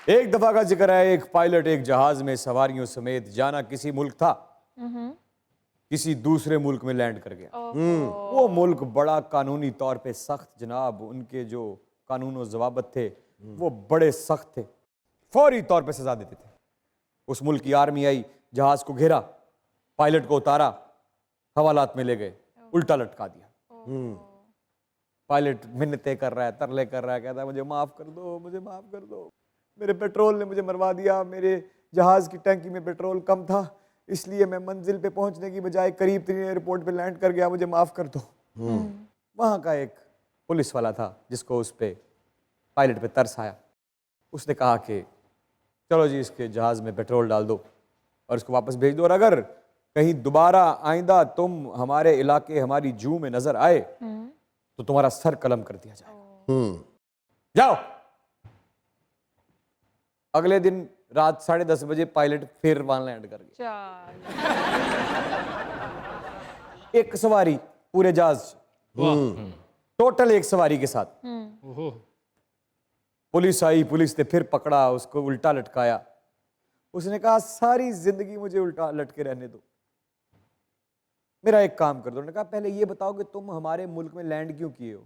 एक दफा का जिक्र है, एक पायलट एक जहाज में सवारियों समेत जाना किसी मुल्क था, किसी दूसरे मुल्क में लैंड कर गया। वो मुल्क बड़ा कानूनी तौर पे सख्त जनाब, उनके जो कानून और जवाबत थे वो बड़े सख्त थे, फौरी तौर पे सजा देते थे। उस मुल्क की आर्मी आई, जहाज को घेरा, पायलट को उतारा, हवालात में ले गए, उल्टा लटका दिया। पायलट मिन्नतें कर रहा है, तरले कर रहा है, कहता है मुझे माफ कर दो, मुझे माफ कर दो, मेरे पेट्रोल ने मुझे मरवा दिया, मेरे जहाज की टैंकी में पेट्रोल कम था, इसलिए मैं मंजिल पे पहुंचने की बजाय करीब तरीन एयरपोर्ट पे लैंड कर गया, मुझे माफ कर दो। वहां का एक पुलिस वाला था जिसको उस पे पायलट पे तरस आया। उसने कहा कि चलो जी इसके जहाज में पेट्रोल डाल दो और इसको वापस भेज दो, और अगर कहीं दोबारा आइंदा तुम हमारे इलाके हमारी जू में नजर आए तो तुम्हारा सर कलम कर दिया जाएगा। जाओ। अगले दिन रात 10:30 बजे पायलट फिर वहां लैंड कर गया। एक सवारी पूरे जहाज, टोटल एक सवारी के साथ। पुलिस आई, पुलिस ने फिर पकड़ा, उसको उल्टा लटकाया। उसने कहा सारी जिंदगी मुझे उल्टा लटके रहने दो, मेरा एक काम कर दो। उन्होंने कहा पहले ये बताओ कि तुम हमारे मुल्क में लैंड क्यों किए हो।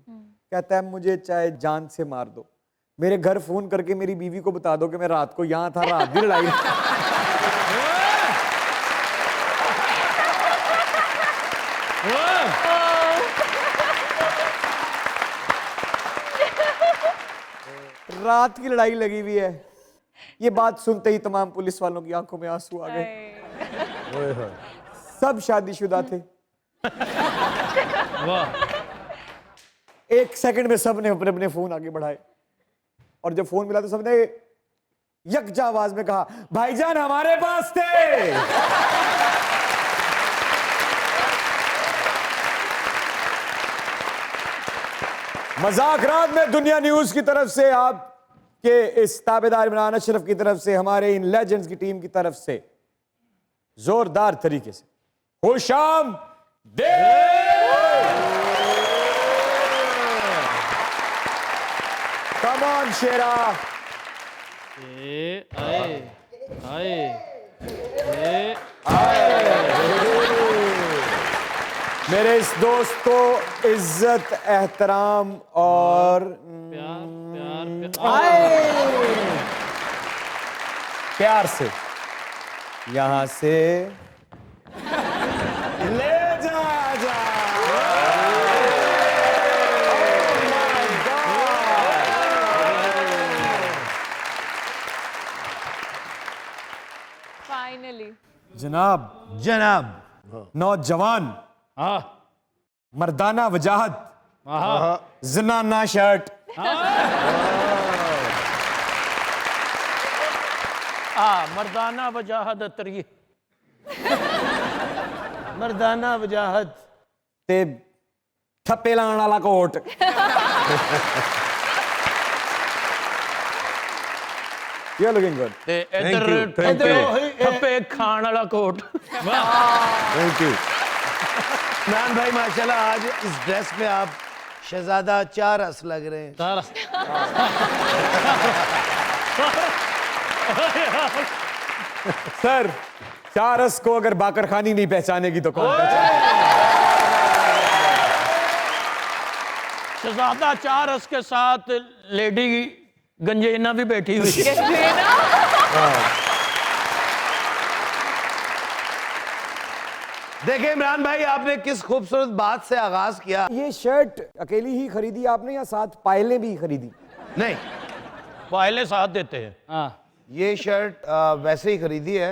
कहता है मुझे चाहे जान से मार दो, मेरे घर फोन करके मेरी बीवी को बता दो कि मैं रात को यहां था, रात भी लड़ाई। रात की लड़ाई लगी हुई है। ये बात सुनते ही तमाम पुलिस वालों की आंखों में आंसू आ गए। सब शादीशुदा थे। एक सेकंड में सबने अपने अपने फोन आगे बढ़ाए और जब फोन मिला तो सबने यकजा आवाज में कहा भाईजान हमारे पास थे। मजाक रात में दुनिया न्यूज की तरफ से, आपके इस ताबेदार इमरान अशरफ की तरफ से, हमारे इन लेजेंड्स की टीम की तरफ से जोरदार तरीके से खुशाम दे। कम ऑन शेरा। मेरे इस दोस्त को इज्जत, एहतराम और प्यार से यहां से ले जा। फाइनली जनाब नौजवान, मर्दाना वजाहत, जनाना शर्ट, मर्दाना वजाहत तरी मर्दाना वजाहत ते ठप्पे लाने वाला कोट। You're looking good. ते इधर ठप्पे खान वाला कोट। Thank you. इमरान भाई माशाल्लाह आज इस ड्रेस में आप शहजादा 4 रस लग रहे हैं। सर 4 रस को अगर बाकर खानी नहीं पहचानेगी तो कौन पहचाने? शहजादा 4 रस के साथ लेडी गंजेना भी बैठी हुई है। देखिए इमरान भाई आपने किस खूबसूरत बात से आगाज किया। ये शर्ट अकेली ही खरीदी आपने या साथ पायलें भी खरीदी? नहीं, पायले साथ देते हैं। ये शर्ट वैसे ही खरीदी है,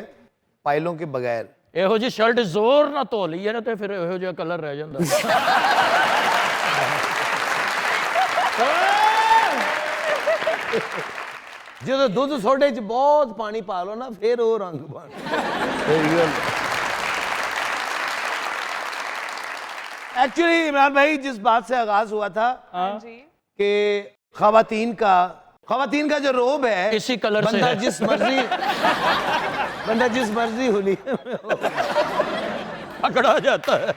पायलों के बगैर। ਇਹੋ जी शर्ट जोर ना धो ली है ना तो फिर ਇਹੋ ਜਿਹਾ कलर रह जाता। जो दूध सोडे च बहुत पानी पा लो ना फिर वो रंग बन। एक्चुअली इमरान भाई जिस बात से आगाज हुआ था कि खवातीन का जो रोब है इसी कलर से बंदा है। जिस मर्जी होली पकड़ा जाता है।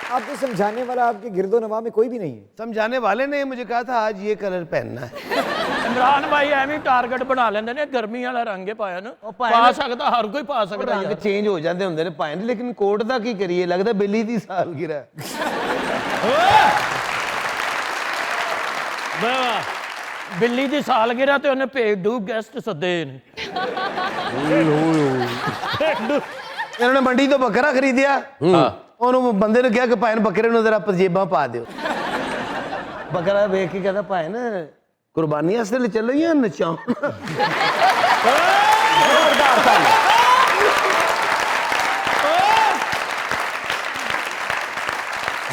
आपको समझाने वाला आपके गिरदो नवा में कोई भी नहीं है। समझाने वाले ने मुझे कहा था आज ये कलर पहनना है। इमरान भाई ਐਵੇਂ टारगेट बना ਲੈਂਦੇ ਨੇ ਗਰਮੀ ਵਾਲਾ ਰੰਗ ਪਾਇਆ ਨਾ ਪਾਇਆ ਪਾ ਨਾ। ਸਕਦਾ ਹਰ ਕੋਈ ਪਾ ਸਕਦਾ ਰੰਗ ਯਾਰ ਚੇਂਜ ਹੋ ਜਾਂਦੇ ਹੁੰਦੇ ਨੇ ਪਾਏ ਨੇ, ਲੇਕਿਨ ਕੋਟ ਦਾ ਕੀ ਕਰੀਏ, ਲੱਗਦਾ ਬਿੱਲੀ ਦੀ ਸਾਲਗਿਰਾ ਹੈ। ਵਾਹ ਬਿੱਲੀ ਦੀ ਸਾਲਗਿਰਾ ਤੇ ਉਹਨੇ ਭੇਡੂ ਗੈਸਟ ਸੱਦੇ ਨੇ ਇਹਨਾਂ ਨੇ ਮੰਡੀ ਤੋਂ ਬੱਕਰਾ ਖਰੀਦਿਆ, ਉਹਨੂੰ ਬੰਦੇ ਨੇ ਕਿਹਾ ਕਿ ਭਾਈ ਬੱਕਰੇ ਨੂੰ ਜ਼ਰਾ ਪਜੇਬਾਂ ਪਾ ਦਿਓ। ਬੱਕਰਾ ਵੇਖ ਕੇ ਕਹਿੰਦਾ ਭਾਈ ਨਾ ਕੁਰਬਾਨੀ ਵਾਸਤੇ ਲੈ ਚੱਲੋ ਜਾਂ ਨਚਾਉਣ।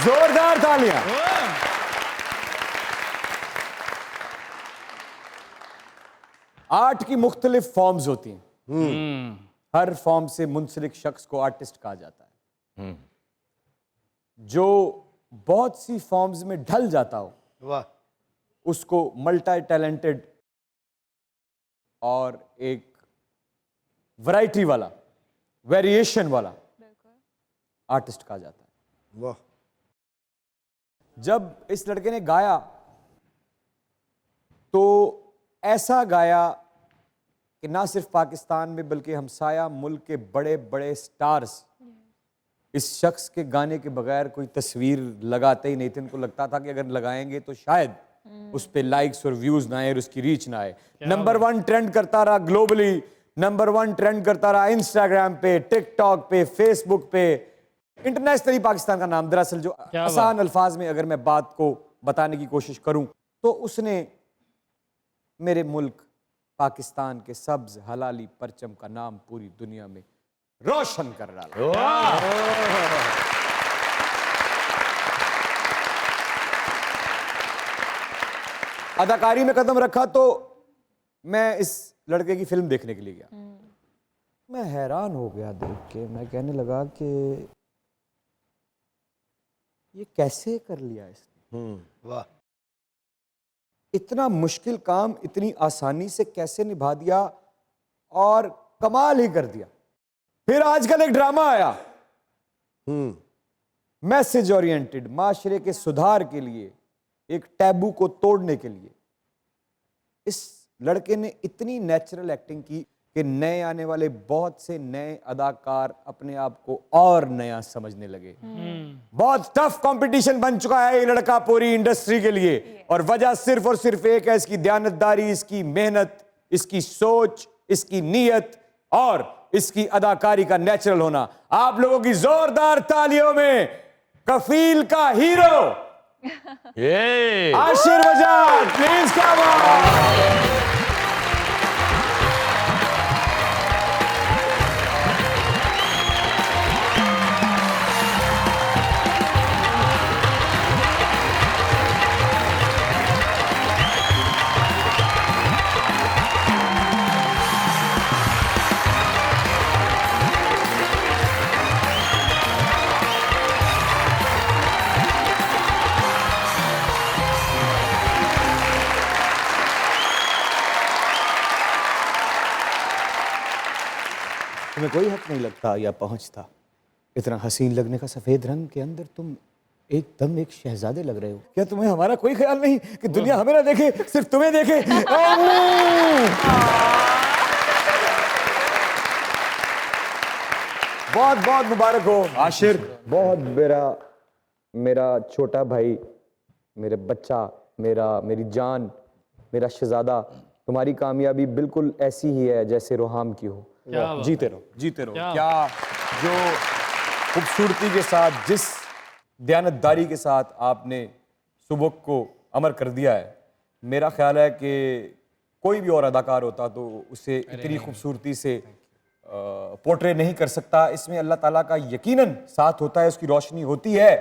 जोरदार तालियां। आर्ट की मुख्तलिफ फॉर्म्स होती हैं। हर फॉर्म से मुंसलिक शख्स को आर्टिस्ट कहा जाता है। जो बहुत सी फॉर्म्स में ढल जाता हो वाह, उसको मल्टी टैलेंटेड और एक वैरायटी वाला, वेरिएशन वाला आर्टिस्ट कहा जाता है। वाह। जब इस लड़के ने गाया तो ऐसा गाया कि ना सिर्फ पाकिस्तान में बल्कि हमसाया मुल्क के बड़े बड़े स्टार्स इस शख्स के गाने के बगैर कोई तस्वीर लगाते ही नहीं थे। उनको लगता था कि अगर लगाएंगे तो शायद उस पे लाइक्स और व्यूज ना आए और उसकी रीच ना आए। नंबर 1 ट्रेंड करता रहा ग्लोबली, नंबर 1 ट्रेंड करता रहा इंस्टाग्राम पे, टिकटॉक पे, फेसबुक पे, इंटरनेशनली पाकिस्तान का नाम। दरअसल जो आसान अल्फाज में अगर मैं बात को बताने की कोशिश करूं तो उसने मेरे मुल्क पाकिस्तान के सब्ज हलाली परचम का नाम पूरी दुनिया में रोशन कर डाला। अदाकारी में कदम रखा तो मैं इस लड़के की फिल्म देखने के लिए गया। मैं हैरान हो गया देख के। मैं कहने लगा कि ये कैसे कर लिया इसने। वाह। इतना मुश्किल काम इतनी आसानी से कैसे निभा दिया और कमाल ही कर दिया। फिर आजकल एक ड्रामा आया मैसेज ओरिएंटेड, माशरे के सुधार के लिए, एक टैबू को तोड़ने के लिए। इस लड़के ने इतनी नेचुरल एक्टिंग की कि नए आने वाले बहुत से नए अदाकार अपने आप को और नया समझने लगे। बहुत टफ कंपटीशन बन चुका है ये लड़का पूरी इंडस्ट्री के लिए, और वजह सिर्फ और सिर्फ एक है, इसकी दयानतदारी, इसकी मेहनत, इसकी सोच, इसकी नीयत और इसकी अदाकारी का नेचुरल होना। आप लोगों की जोरदार तालियों में कफील का हीरो आशिर वजाद, प्लीज कम ऑन। तुम्हें कोई हक नहीं लगता या पहुंचता इतना हसीन लगने का। सफेद रंग के अंदर तुम एकदम एक शहजादे लग रहे हो। क्या तुम्हें हमारा कोई ख्याल नहीं कि दुनिया हमें ना देखे, सिर्फ तुम्हें देखे? बहुत बहुत मुबारक हो आशिर। बहुत मेरा छोटा भाई, मेरे बच्चा, मेरी जान, मेरा शहजादा, तुम्हारी कामयाबी बिल्कुल ऐसी ही है जैसे रोहाम की हो। जीते रहो, जीते रहो। क्या जो खूबसूरती के साथ, जिस दयानतदारी के साथ आपने सुबुक को अमर कर दिया है, मेरा ख्याल है कि कोई भी और अदाकार होता तो उसे इतनी खूबसूरती से पोर्ट्रे नहीं कर सकता। इसमें अल्लाह ताला का यकीनन साथ होता है, उसकी रोशनी होती है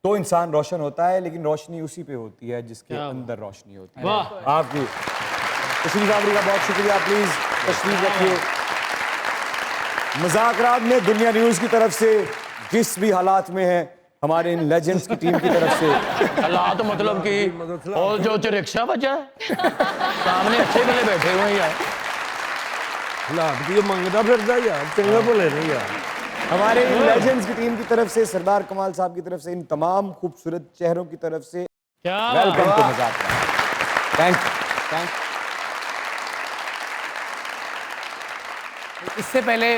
तो इंसान रोशन होता है, लेकिन रोशनी उसी पे होती है जिसके अंदर रोशनी होती है। आपकी तशरीफ आवरी का बहुत शुक्रिया। प्लीज तशरीफ रखिए। मुज़ाकरात में दुनिया न्यूज़ की तरफ से जिस भी हालात में है, हमारे इन लेजेंड्स की टीम की तरफ से हालात मतलब कि और जो रिक्शा बचा है सामने अच्छे भले बैठे हुए हैं यार। हालात की मंगदा फिरदा यार, चंगा भले नहीं यार। हमारे लेजेंड्स की टीम की तरफ से, सरदार कमाल साहब की तरफ से, इन तमाम खूबसूरत चेहरों की तरफ से क्या वेलकम टू मजाक। Thank you. इससे पहले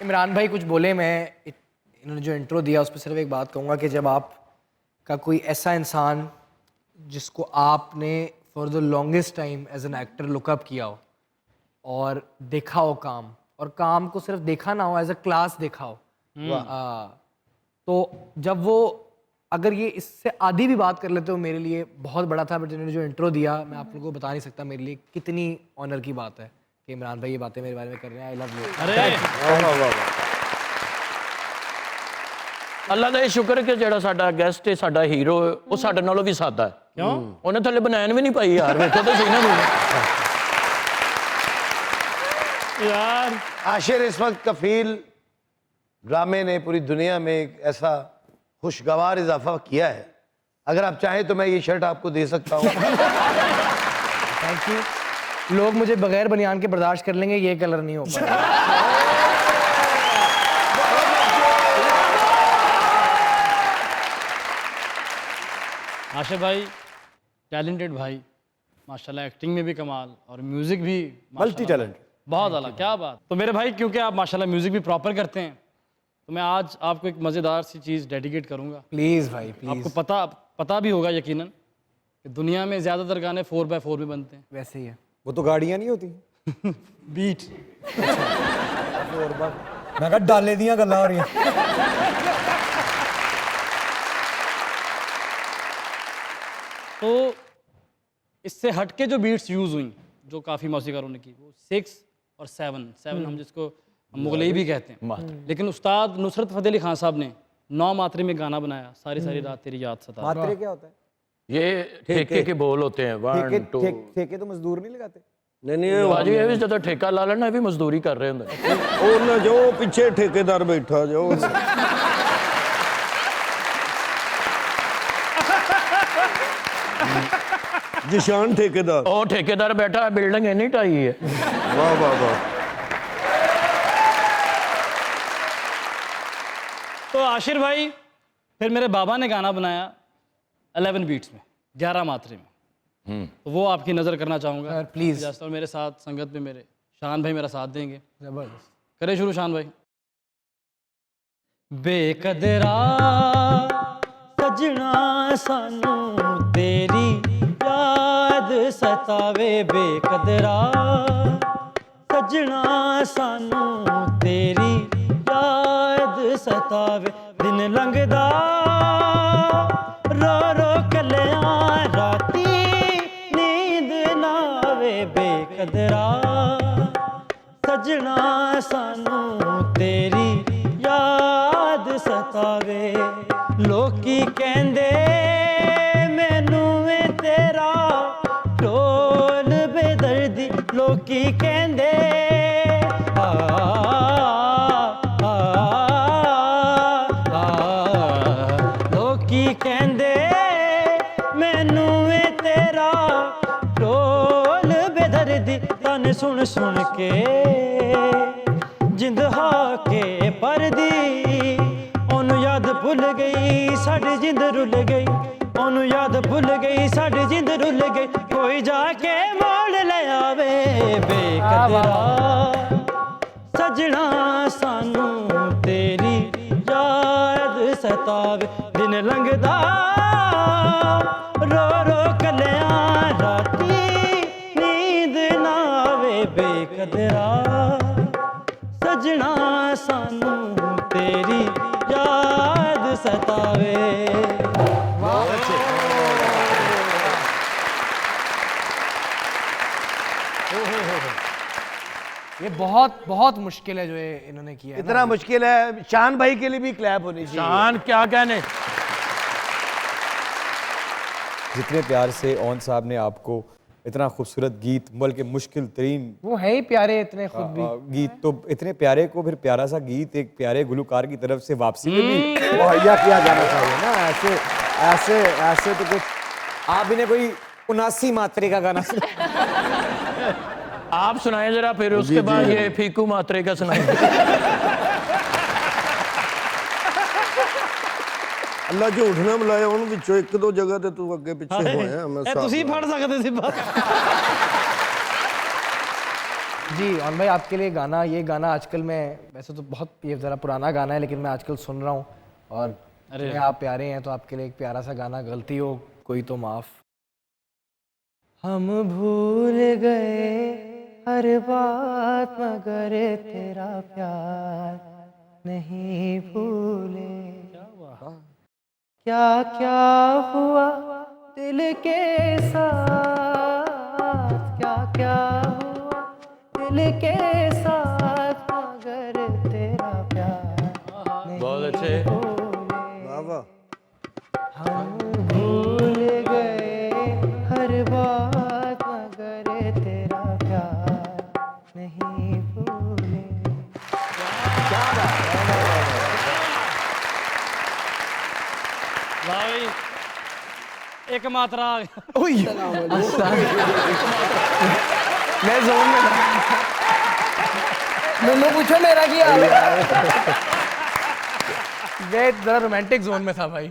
इमरान भाई कुछ बोले, मैं इन्होंने जो इंट्रो दिया उस पर सिर्फ एक बात कहूँगा कि जब आपका कोई ऐसा इंसान जिसको आपने for the longest time as an actor look up किया हो और देखा हो काम, और काम को सिर्फ देखा ना हो, एज अ क्लास देखा हो, तो जब वो अगर ये इससे आधी भी बात कर लेते हो मेरे लिए बहुत बड़ा था। बट इन्होंने जो इंट्रो दिया मैं आप लोगों को बता नहीं सकता मेरे लिए कितनी ऑनर की बात है कि इमरान भाई ये बातें मेरे बारे में कर रहे हैं। I love you. अरे अल्लाह ਦਾ ਸ਼ੁਕਰ ਹੈ ਕਿ ਜਿਹੜਾ ਸਾਡਾ ਗੈਸਟ ਹੈ, ਸਾਡਾ ਹੀਰੋ, ਉਹ ਸਾਡੇ ਨਾਲੋਂ ਵੀ ਸਾਦਾ ਹੈ। ਕਿਉਂ? ਉਹਨੇ ਥੱਲੇ ਬਨਾਨ ਵੀ ਨਹੀਂ ਪਾਈ ਯਾਰ, ਵੇਖੋ ਤਾਂ ਸਹੀ ਨਾ ਤੁਸੀਂ यार आशिर इस वक्त कफील ड्रामे ने पूरी दुनिया में एक ऐसा खुशगवार इजाफा किया है, अगर आप चाहें तो मैं ये शर्ट आपको दे सकता हूँ। Thank you. लोग मुझे बगैर बनियान के बर्दाश्त कर लेंगे, ये कलर नहीं हो पाएगा। आशिर भाई टैलेंटेड भाई माशाल्लाह, एक्टिंग में भी कमाल और म्यूजिक भी मल्टी टैलेंट, बहुत आला। क्या बात। तो मेरे भाई क्योंकि आप माशाल्लाह म्यूजिक भी प्रॉपर करते हैं, तो मैं आज आपको एक मज़ेदार सी चीज़ डेडिकेट करूंगा। प्लीज़ भाई प्लीज़। आपको पता भी होगा यकीनन कि दुनिया में ज़्यादातर गाने 4x4 में बनते हैं। वैसे ही है। वो तो गाड़ियां नहीं होती। बीट मैं कहा डाले दियां गल्लां हो रही हैं। तो इससे हटके जो बीट्स यूज़ हुई, जो काफ़ी मौसीकारों ने की, वो 6 और 7 हम जिसको मुगलई भी कहते हैं, लेकिन उस्ताद नुसरत फ़तेह अली खान साहब ने 9 मात्रे में गाना बनाया, सारी सारी रात तेरी याद सता। मात्रे क्या होता है? ये ठेके के बोल होते हैं। 1 2 ठेके तो मजदूर नहीं लगाते। नहीं ਬਾਜੀ ਇਹ ਵੀ ਜਦੋਂ ਠੇਕਾ ਲਾ ਲੈਣਾ ਇਹ ਵੀ ਮਜ਼ਦੂਰੀ ਕਰ ਰਹੇ ਹੁੰਦੇ। ਉਹਨਾਂ ਜੋ ਪਿੱਛੇ ਠੇਕੇਦਾਰ ਬੈਠਾ ਜੋ जिशान ठेकेदार। ਉਹ ਠੇਕੇਦਾਰ ਬੈਠਾ ਬਿਲਡਿੰਗ ਇੰਨੀ ਢਾਈ ਹੈ। वाह वाह वाह। तो आशिर भाई फिर मेरे बाबा ने गाना बनाया 11 बीट्स में, 11 मात्रे में। तो वो आपकी नज़र करना चाहूँगा सर, प्लीज़। और मेरे साथ संगत में मेरे शान भाई मेरा साथ देंगे। जबरदस्त। करें शुरू शान भाई। बेकदरा सजना सानू तेरी याद सतावे, बेकदरा सजना सानू तेरी याद सतावे, दिन लंघदा रो रो कलियां राती नींद ना आवे, बेकदरा सजना सानू तेरी याद सतावे। लोकी कहंदे मैनू वे तेरा ढोल बेदर्दी, लोकी कहंदे लोकी कहंदे मैनू वे तेरा ढोल बेदर्दी, तन सुन सुन के जिंद हाके परदी, ओनू याद भुल गई साडी जिंद रुल गई, ओनू याद भुल गई साडी जिंद रुल गई, कोई जाके मोड़ ले आवे, बेकदरा सजना सानू तेरी याद सतावे, दिन लंघदा रो रो कलियां राती नींद ना आवे, बेकदरा सजना सानू तेरी याद सतावे। ये बहुत बहुत मुश्किल है जो ये इन्होंने किया है ना। इतना मुश्किल है, शान भाई के लिए भी क्लैप होनी चाहिए। शान क्या कहने। जितने प्यार से ओन साहब ने आपको इतना खूबसूरत गीत, बल्कि मुश्किल तरीन वो है ही प्यारे इतने खुद भी। गीत, तो इतने प्यारे को फिर प्यारा सा गीत एक प्यारे गुलकार की तरफ से वापसी में भी मुहैया किया जाना चाहिए ना। ऐसे ऐसे ऐसे तो कुछ आप इन्हें कोई 79 मात्रे का गाना आप सुनाए जरा, फिर उसके बाद ये फीकू मात्रे का सुनाएंगे। ਅੱਲਾ ਝੂਠ ਨਾ ਬੁਲਾਇਆ ਉਹਨੂੰ ਵਿੱਚੋਂ ਇੱਕ ਦੋ ਜਗ੍ਹਾ ਤੇ ਤੂੰ ਅੱਗੇ ਪਿੱਛੇ ਹੋਇਆ ਮੈਂ ਇਹ ਤੁਸੀਂ ਫੜ ਸਕਦੇ ਸੀ ਬਸ जी और भाई आपके लिए गाना, ये गाना आजकल मैं, वैसे तो बहुत ये ज़रा पुराना गाना है लेकिन मैं आजकल सुन रहा हूँ और तुम्हें आप प्यारे हैं तो आपके लिए एक प्यारा सा गाना, गलती हो कोई तो माफ़। हम भूल गए हर बात मगर तेरा प्यार नहीं भूले, क्या क्या हुआ दिल के साथ, क्या क्या हुआ दिल के साथ मगर तेरा प्यार बहुत अच्छे। ਵਾਹ ਵਾਹ हम भूल गए हर बात मगर तेरा प्यार नहीं भूले। ਵਾਹ ਬਈ ਇੱਕ ਮਾਤਰਾ ਆ ਗਿਆ मैं जोन में था। मैंने पूछा मेरा क्या हाल है? मैं जरा रोमांटिक जोन में था भाई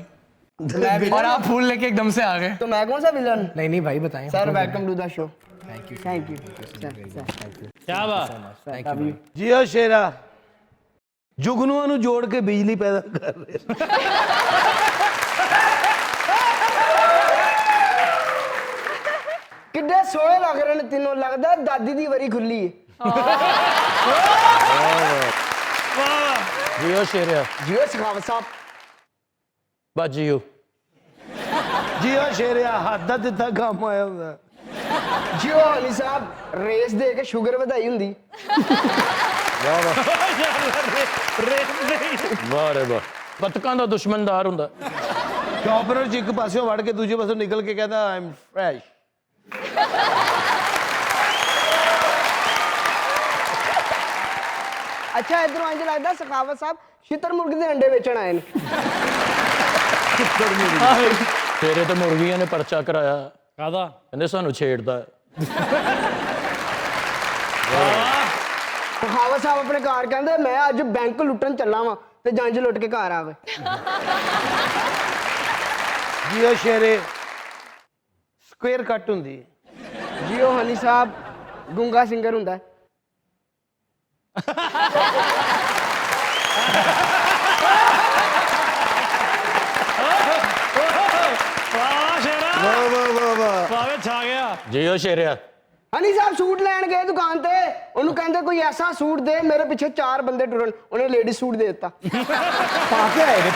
और आप फूल लेके एकदम से आ गए। तो मैं कौन सा विलन? नहीं नहीं भाई बताएं। Sir welcome to the show. Thank you thank you ਕਿਆ ਬਾਤ थैंक यू। ਜੀਓ ਸ਼ੇਰਾ ਜੁਗਨੂਆਂ ਨੂੰ ਜੋੜ ਕੇ ਬਿਜਲੀ ਪੈਦਾ ਕਰ ਰਹੇ किड्डे सोहने लग रहे ने तीनों, लगदा दादी दी वरी खुली है। जियो शेरिया जियो सखावत साहब। बस जियो ਜੀਓ ਸ਼ੇਰਿਆ ਹੱਥ ਦਾ ਦਿੱਤਾ ਕੰਮ ਆਇਆ ਹੁੰਦਾ जियो हनी साहब रेस दे के शुगर ਵਧਾਈ ਹੁੰਦੀ। वाह रे वाह बतकां दा दुश्मनदार हुंदा ਚੌਪਰ ਚ ਇੱਕ ਪਾਸਿਓਂ ਵੜ ਕੇ ਦੂਜੇ ਪਾਸੋਂ ਨਿਕਲ ਕੇ ਕਹਿੰਦਾ ਆਈ ਐਮ ਫਰੈਸ਼ अच्छा इधरों इंज लगदा सखावत साहब छितर मुर्गे दे अंडे बेचण आए ने। तेरे तो मुर्गियां ने पर्चा कराया ਕਾਦਾ कहंदे सानू छेड़दा है। सखावत साहब अपने घर कहंदे मैं अज बैंक लुੱਟਣ ਚੱਲਾ ਵਾਂ ਤੇ ਜੰਜ ਲੁੱਟ ਕੇ ਘਰ ਆ ਗਏ। ਜੀਓ ਸ਼ੇਰੇ ਸਕੁਅਰ ਕੱਟ ਹੁੰਦੀ जियो हनी साहब गुंगा सिंगर ਹੁੰਦਾ ਹੈ। ਵਾਹ ਸ਼ੇਰਾ ਵਾਹ ਵਾਹ ਵਾਹ ਵਾਹ ਵਾਵੇ ਛਾ ਗਿਆ जियो शेरिया हनी साहब सूट ਲੈਣ ਗਏ ਦੁਕਾਨ ਤੇ, ਉਹਨੂੰ ਕਹਿੰਦੇ ਕੋਈ ਐਸਾ ਸੂਟ ਦੇ ਮੇਰੇ ਪਿੱਛੇ 4 ਬੰਦੇ ਟੁਰਨ, ਉਹਨੇ ਲੇਡੀ ਸੂਟ ਦੇ ਦਿੱਤਾ। ਪਾ ਕੇ ਆਏ ਨੇ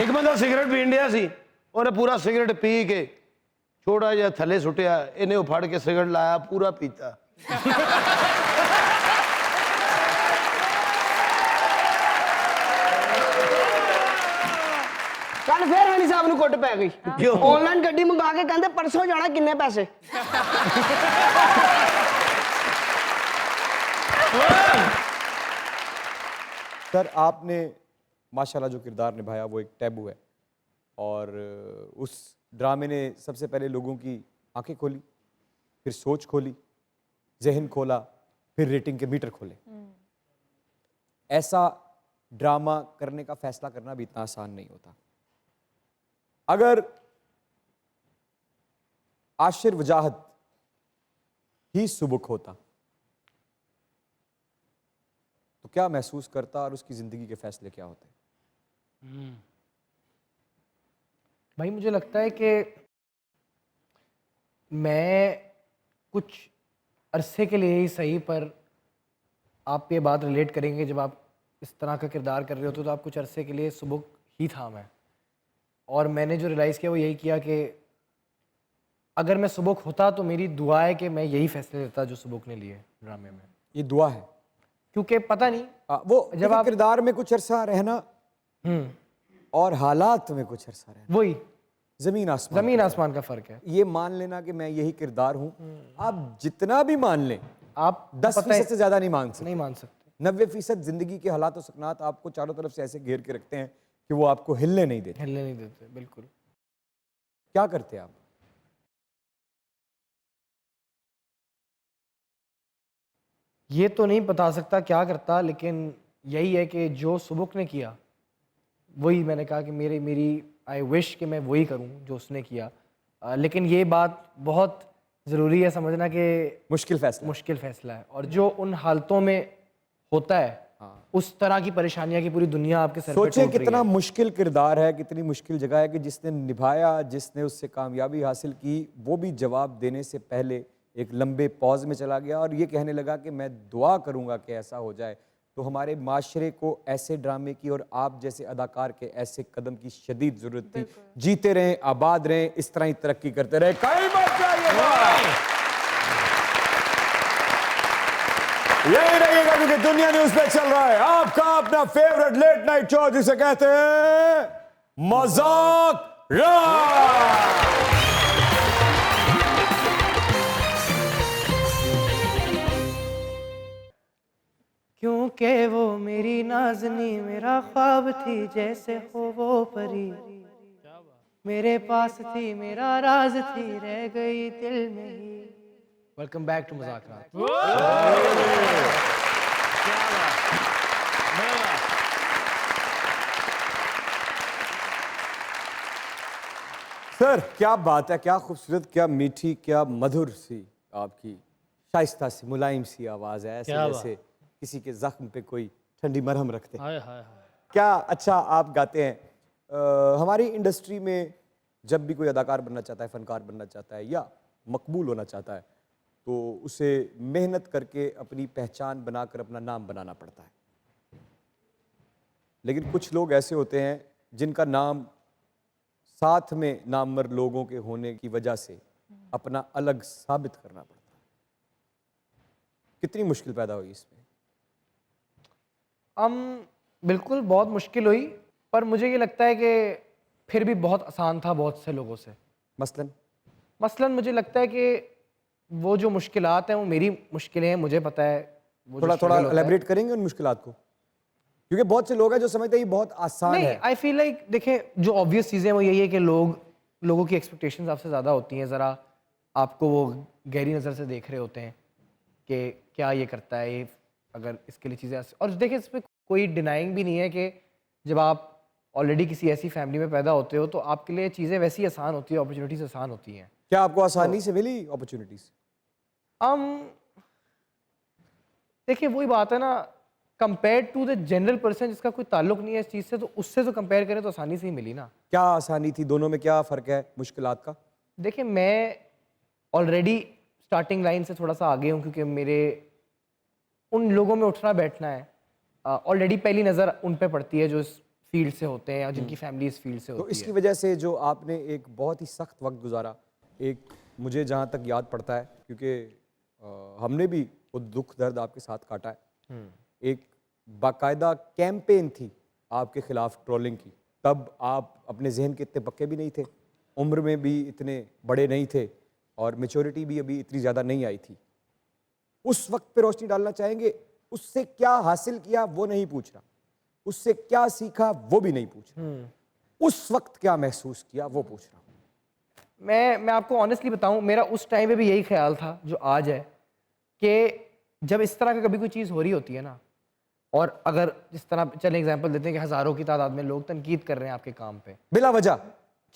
ਇੱਕ ਬੰਦਾ ਸਿਗਰਟ ਪੀਣ ਡਿਆ ਸੀ, ਉਹਨੇ ਪੂਰਾ ਸਿਗਰਟ ਪੀ ਕੇ ਛੋਟਾ ਜਿਹਾ ਥੱਲੇ ਸੁੱਟਿਆ, ਇਹਨੇ ਉਹ ਫੜ ਕੇ ਸਿਗਰਟ ਲਾਇਆ ਪੂਰਾ ਪੀਤਾ ਕੱਲ ਫੇਰ ਹਨੀ ਸਾਹਿਬ ਨੂੰ ਕੁੱਟ ਪੈ ਗਈ। ਆਨਲਾਈਨ ਗੱਡੀ ਮੰਗਾ ਕੇ ਕਹਿੰਦੇ ਪਰਸੋਂ ਜਾਣਾ, ਕਿੰਨੇ ਪੈਸੇ? सर आपने माशाल्लाह जो किरदार निभाया वो एक टैबू है और उस ड्रामे ने सबसे पहले लोगों की आंखें खोली, फिर सोच खोली, जहन खोला, फिर रेटिंग के मीटर खोले। ऐसा ड्रामा करने का फैसला करना भी इतना आसान नहीं होता। अगर आशिर वजाहत ही सुबुक होता तो क्या महसूस करता और उसकी जिंदगी के फैसले क्या होते? भाई मुझे लगता है कि मैं कुछ अरसे के लिए ही सही, पर आप ये बात रिलेट करेंगे जब आप इस तरह का किरदार कर रहे होते तो आप कुछ अरसे के लिए सुबुक ही था मैं, और मैंने जो रियलाइज़ किया वो यही किया कि अगर मैं सुबुक होता तो मेरी दुआ है कि मैं यही फैसले लेता जो सुबुक ने लिए ड्रामे में। ये दुआ है क्योंकि पता नहीं वो जब आप किरदार में कुछ अरसा रहना और हालात में कुछ अरसा रहना, वही जमीन आसमान का फर्क है। ये मान लेना कि मैं यही किरदार हूं, आप जितना भी मान लें आप 10% से ज्यादा नहीं मान सकते। नहीं मान सकते। 90% जिंदगी के हालात और सकनात आपको चारों तरफ से ऐसे घेर के रखते हैं कि वो आपको हिलने नहीं देते। हिलने नहीं देते, बिल्कुल। क्या करते आप? ये तो नहीं बता सकता क्या करता, लेकिन यही है कि जो सुबुक ने किया वही मैंने कहा कि मेरी आई विश कि मैं वही करूं जो उसने किया। लेकिन ये बात बहुत ज़रूरी है समझना कि मुश्किल फैसला। मुश्किल फैसला है, और जो उन हालतों में होता है उस तरह की परेशानियां की पूरी दुनिया आपके सर पे सोचे टूट रही कितना है। मुश्किल किरदार है, कितनी मुश्किल जगह है कि जिसने निभाया, जिसने उससे कामयाबी हासिल की, वो भी जवाब देने से पहले एक लंबे पॉज में चला गया और ये कहने लगा कि मैं दुआ करूंगा कि ऐसा हो जाए। तो हमारे माशरे को ऐसे ड्रामे की और आप जैसे अदाकार के ऐसे कदम की शदीद जरूरत थी। जीते रहें, आबाद रहें, इस तरह ही तरक्की करते रहे। कहीं मत जाइएगा, यही रहिएगा क्योंकि दुनिया न्यूज पे चल रहा है आपका अपना फेवरेट लेट नाइट शो जिसे कहते हैं मजाक रात। क्योंकि वो मेरी नाज़नी मेरा ख्वाब थी जैसे हो वो परी, मेरे पास थी मेरा राज थी रह गई दिल में ही। वेलकम बैक टू मजाक रात। सर क्या बात है, क्या खूबसूरत, क्या मीठी, क्या मधुर सी आपकी शाइस्ता सी मुलायम सी आवाज़ है, ऐसे जैसे किसी के जख्म पे कोई ठंडी मरहम रखते हैं। क्या अच्छा आप गाते हैं। हमारी इंडस्ट्री में जब भी कोई अदाकार बनना चाहता है, फनकार बनना चाहता है या मकबूल होना चाहता है तो उसे मेहनत करके अपनी पहचान बनाकर अपना नाम बनाना पड़ता है। लेकिन कुछ लोग ऐसे होते हैं जिनका नाम साथ में नामवर लोगों के होने की वजह से अपना अलग साबित करना पड़ता है। कितनी मुश्किल पैदा हुई इसमें? बिल्कुल बहुत मुश्किल हुई, पर मुझे ये लगता है कि फिर भी बहुत आसान था बहुत से लोगों से। मसलन मुझे लगता है कि वो जो मुश्किलात हैं वो मेरी मुश्किलें हैं, मुझे पता है। वो जो थोड़ा struggle होता है- एलैबोरेट करेंगे उन मुश्किलात को, क्योंकि बहुत से लोग हैं जो समझते हैं ये बहुत आसान नहीं, है। आई फील लाइक देखें जो ऑब्वियस चीज़ें वो यही है कि लोगों की एक्सपेक्टेशंस आपसे ज़्यादा होती हैं, ज़रा आपको वो गहरी नज़र से देख रहे होते हैं कि क्या ये करता है, ये अगर इसके लिए चीज़ें। और देखिए इसमें कोई डिनाइंग भी नहीं है कि जब आप ऑलरेडी किसी ऐसी फैमिली में पैदा होते हो तो आपके लिए चीज़ें वैसी आसान होती है, अपॉर्चुनिटीज आसान होती हैं। क्या आपको आसानी से मिली अपॉर्चुनिटीज? देखिए वही बात है ना, compare to the general person जिसका कोई ताल्लुक नहीं है इस चीज़ से, तो उससे तो कंपेयर करें तो आसानी से ही मिली ना। क्या आसानी थी, दोनों में क्या फ़र्क है मुश्किलात का? देखिए मैं ऑलरेडी स्टार्टिंग लाइन से थोड़ा सा आगे हूँ क्योंकि मेरे उन लोगों में उठना बैठना है, ऑलरेडी पहली नज़र उन पे पड़ती है जो इस फील्ड से होते हैं या जिनकी फैमिली इस फील्ड से तो होती इसकी है। वजह से जो आपने एक बहुत ही सख्त वक्त गुजारा, एक मुझे जहाँ तक याद पड़ता है क्योंकि हमने भी वो दुख दर्द आपके साथ काटा है, एक बाकायदा कैंपेन थी आपके खिलाफ ट्रोलिंग की। तब आप अपने जहन के इतने पक्के भी नहीं थे, उम्र में भी इतने बड़े नहीं थे और मेच्योरिटी भी अभी इतनी ज़्यादा नहीं आई थी। उस वक्त पे रोशनी डालना चाहेंगे, उससे क्या हासिल किया वो नहीं पूछ रहा, उससे क्या सीखा वो भी नहीं पूछ रहा, उस वक्त क्या महसूस किया वो पूछ रहा हूँ। मैं आपको ऑनेस्टली बताऊं, मेरा उस टाइम पे भी यही ख्याल था जो आज है कि जब इस तरह का कभी कोई चीज़ हो रही होती है ना, और अगर जिस तरह चले एग्जांपल देते हैं कि हज़ारों की तादाद में लोग तनकीद कर रहे हैं आपके काम पे बिला वजह,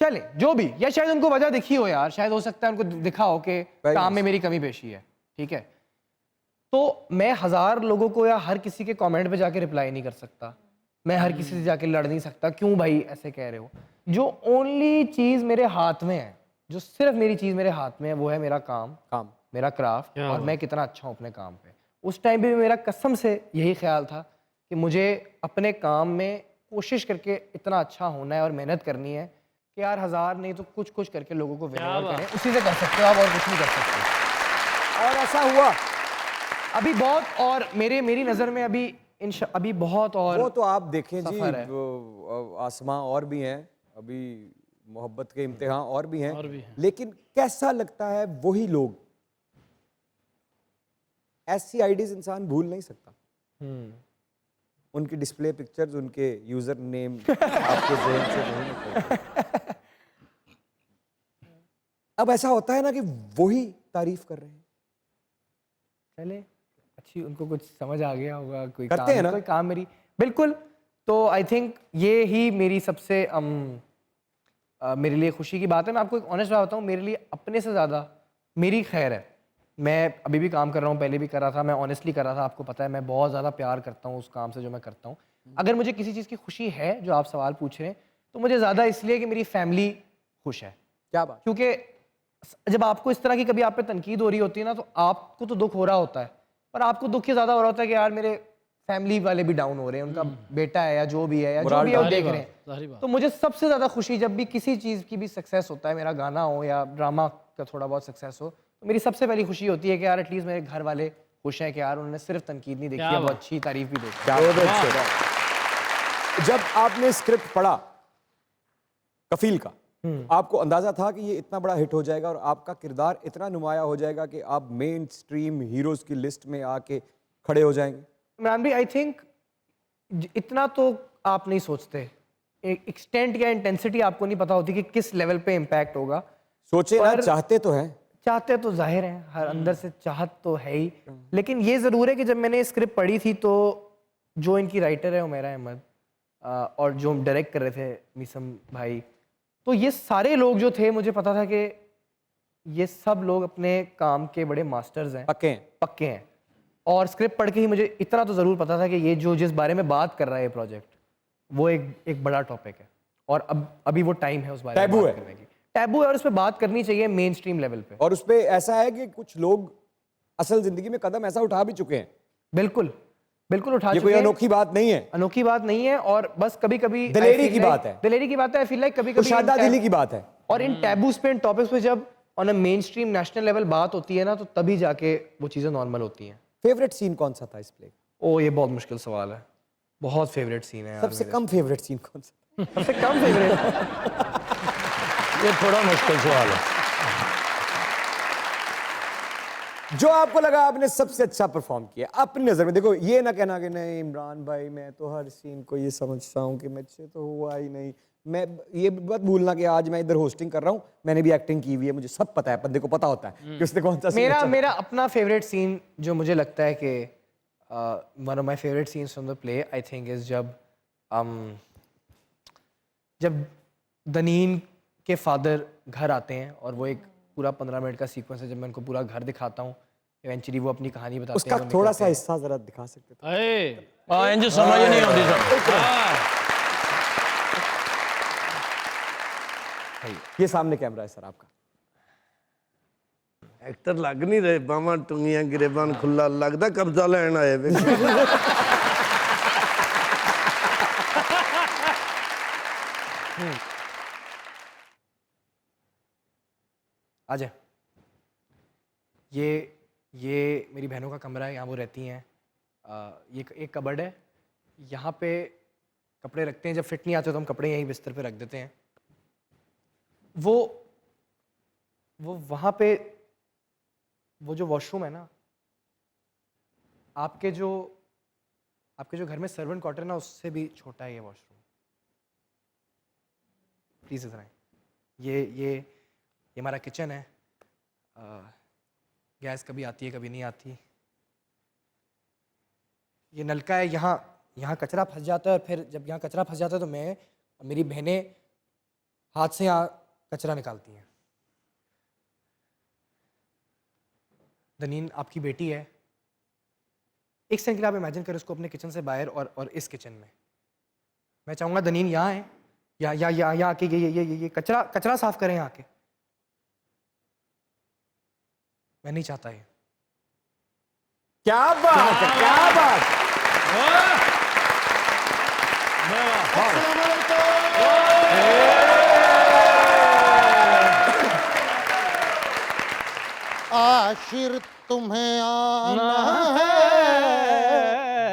चले जो भी, या शायद उनको वजह दिखी हो यार, शायद हो सकता है उनको दिखा हो कि काम में मेरी कमी पेशी है, ठीक है, तो मैं 1000 लोगों को या हर किसी के कमेंट पे जाके रिप्लाई नहीं कर सकता, मैं हर किसी से जाके लड़ नहीं सकता, क्यों भाई ऐसे कह रहे हो। जो ओनली चीज़ मेरे हाथ में है, जो सिर्फ मेरी चीज़ मेरे हाथ में है, वो है मेरा काम, मेरा क्राफ्ट, और मैं कितना अच्छा हूँ अपने काम पे। उस टाइम पे भी मेरा कसम से यही ख्याल था कि मुझे अपने काम में कोशिश करके इतना अच्छा होना है और मेहनत करनी है कि यार 1000 नहीं तो कुछ करके लोगों को विनर करें, उसी से कर सकते हो आप, और कुछ नहीं कर सकते। और ऐसा हुआ अभी बहुत, और मेरी नज़र में अभी बहुत, और वो तो आप देखें जी, सफर है। आसमां और भी हैं, अभी मोहब्बत के इम्तिहान और भी हैं, लेकिन कैसा लगता है वही लोग, ऐसी आईडीज इंसान भूल नहीं सकता, उनकी डिस्प्ले पिक्चर्स, उनके यूजर नेम आपके ज़हन से नहीं निकलते। अब ऐसा होता है ना कि वही तारीफ कर रहे हैं। चले अच्छी, उनको कुछ समझ आ गया होगा, कोई करते काम, हैं ना? कोई काम मेरी बिल्कुल। तो आई थिंक ये ही मेरी सबसे मेरे लिए खुशी की बात है। मैं आपको एक ऑनेस्ट बात बताऊँ, मेरे लिए अपने से ज़्यादा मेरी खैर है। मैं अभी भी काम कर रहा हूँ, पहले भी कर रहा था, मैं ऑनेस्टली कर रहा था, आपको पता है मैं बहुत ज़्यादा प्यार करता हूँ उस काम से जो मैं करता हूँ। अगर मुझे किसी चीज़ की खुशी है, जो आप सवाल पूछ रहे हैं, तो मुझे ज़्यादा इसलिए कि मेरी फैमिली खुश है। क्या बात। क्योंकि जब आपको इस तरह की कभी आप पे तनकीद हो रही होती है ना, तो आपको तो दुख हो रहा होता है, पर आपको दुख ये ज़्यादा हो रहा होता है कि यार मेरे फैमिली वाले भी डाउन हो रहे हैं, उनका बेटा है या जो भी है, या जो भी है वो देख रहे हैं। तो मुझे सबसे ज़्यादा खुशी जब भी किसी चीज़ की भी सक्सेस होता है, मेरा गाना हो या ड्रामा का थोड़ा बहुत सक्सेस हो, तो मेरी सबसे पहली खुशी होती है कि यार एटलीस्ट मेरे घर वाले खुश हैं कि यार उन्होंने सिर्फ तनकीद नहीं देखी है, बहुत अच्छी तारीफ भी देखी है। बहुत अच्छे। जब आपने स्क्रिप्ट पढ़ा कफील का, आपको अंदाजा था कि ये इतना बड़ा हिट हो जाएगा और आपका किरदार इतना नुमाया हो जाएगा कि आप मेन स्ट्रीम हीरोज की लिस्ट में आके खड़े हो जाएंगे? इमरान भाई, आई थिंक इतना तो आप नहीं सोचते, एक्सटेंट या इंटेंसिटी आपको नहीं पता होती कि किस लेवल पे इम्पैक्ट होगा। सोचे ना, चाहते तो हैं, चाहते तो जाहिर है, हर अंदर से चाहत तो है ही, लेकिन ये ज़रूर है कि जब मैंने स्क्रिप्ट पढ़ी थी तो जो इनकी राइटर है उमेरा अहमद और जो डायरेक्ट कर रहे थे मीसम भाई, तो ये सारे लोग जो थे, मुझे पता था कि ये सब लोग अपने काम के बड़े मास्टर्स हैं, पक्के हैं। और स्क्रिप्ट पढ़ के ही मुझे इतना तो ज़रूर पता था कि ये जो जिस बारे में बात कर रहा है ये प्रोजेक्ट, वो एक बड़ा टॉपिक है और अभी वो टाइम है उस बारे में बात करने की। टैबू है और उस पर बात करनी चाहिए मेन स्ट्रीम लेवल पे। और उस पर ऐसा है कि कुछ लोग असल जिंदगी में कदम ऐसा उठा भी चुके हैं। बिल्कुल बिल्कुल उठा ये चुके कोई हैं। अनोखी बात नहीं है, अनोखी बात नहीं है, और बस कभी कभी दिलेरी की बात है, दिलेरी की बात है। आई फील लाइक कभी कभी कुशादा दिली की बात है। और इन टैबूज पे, इन टॉपिक्स पे जब on a main stream national level बात होती है ना, तो तभी जाके वो चीज़ें नॉर्मल होती हैं। फेवरेट सीन कौन सा था इस प्ले? ओ, ये बहुत मुश्किल सवाल है। बहुत फेवरेट सीन है यार। सबसे कम फेवरेट सीन कौन सा? सबसे कम फेवरेट ये थोड़ा मुश्किल सवाल है। जो आपको लगा आपने सबसे अच्छा परफॉर्म किया अपनी नजर में। देखो, ये ना कहना कि नहीं इमरान भाई मैं तो हर सीन को ये समझता हूँ कि मुझसे तो हुआ ही नहीं। मैं ये मत भूलना कि आज मैं इधर होस्टिंग कर रहा हूँ, मैंने भी एक्टिंग की हुई है, मुझे सब पता है, बंदे को पता होता है कि उसने कौन सा सीन मेरा अपना फेवरेट सीन जो मुझे लगता है कि one of my favourite scenes from the play I think is जब दनीन के फादर घर आते हैं और वो एक पूरा 15 मिनट का सीक्वेंस है जब मैं उनको पूरा घर दिखाता हूँ, इवेंचुअली वो अपनी कहानी बताते उसका हैं। थोड़ा सा हिस्सा जरा दिखा सकते थे? इंज समझ नहीं आती सर। ये सामने कैमरा है सर आपका। एक्टर लग नहीं रहे, बावां टुंगियां गिरेबान खुला लगदा कब्जा लेन आए वे। आ जाए। ये मेरी बहनों का कमरा है, यहाँ वो रहती हैं। ये एक कबर्ड है, यहाँ पे कपड़े रखते हैं, जब फिट नहीं आते तो हम कपड़े यहीं बिस्तर पे रख देते हैं। वो वहाँ पे वो जो वॉशरूम है ना, आपके जो घर में सर्वेंट क्वार्टर ना, उससे भी छोटा है ये वॉशरूम। प्लीज़ इधर आएं। ये हमारा किचन है। गैस कभी आती है कभी नहीं आती। ये नलका है, यहाँ कचरा फंस जाता है, और फिर जब यहाँ कचरा फंस जाता है तो मैं मेरी बहनें हाथ से यहाँ कचरा निकालती हैं। दनीन आपकी बेटी है। एक सेकंड के लिए आप इमेजिन करें उसको अपने किचन से बाहर और इस किचन में। मैं चाहूँगा दनीन यहाँ है, यहाँ आके ये कचरा साफ करें यहाँ आके। मैं नहीं चाहता ये। क्या बात है, क्या बात। आशिर तुम्हें आना है,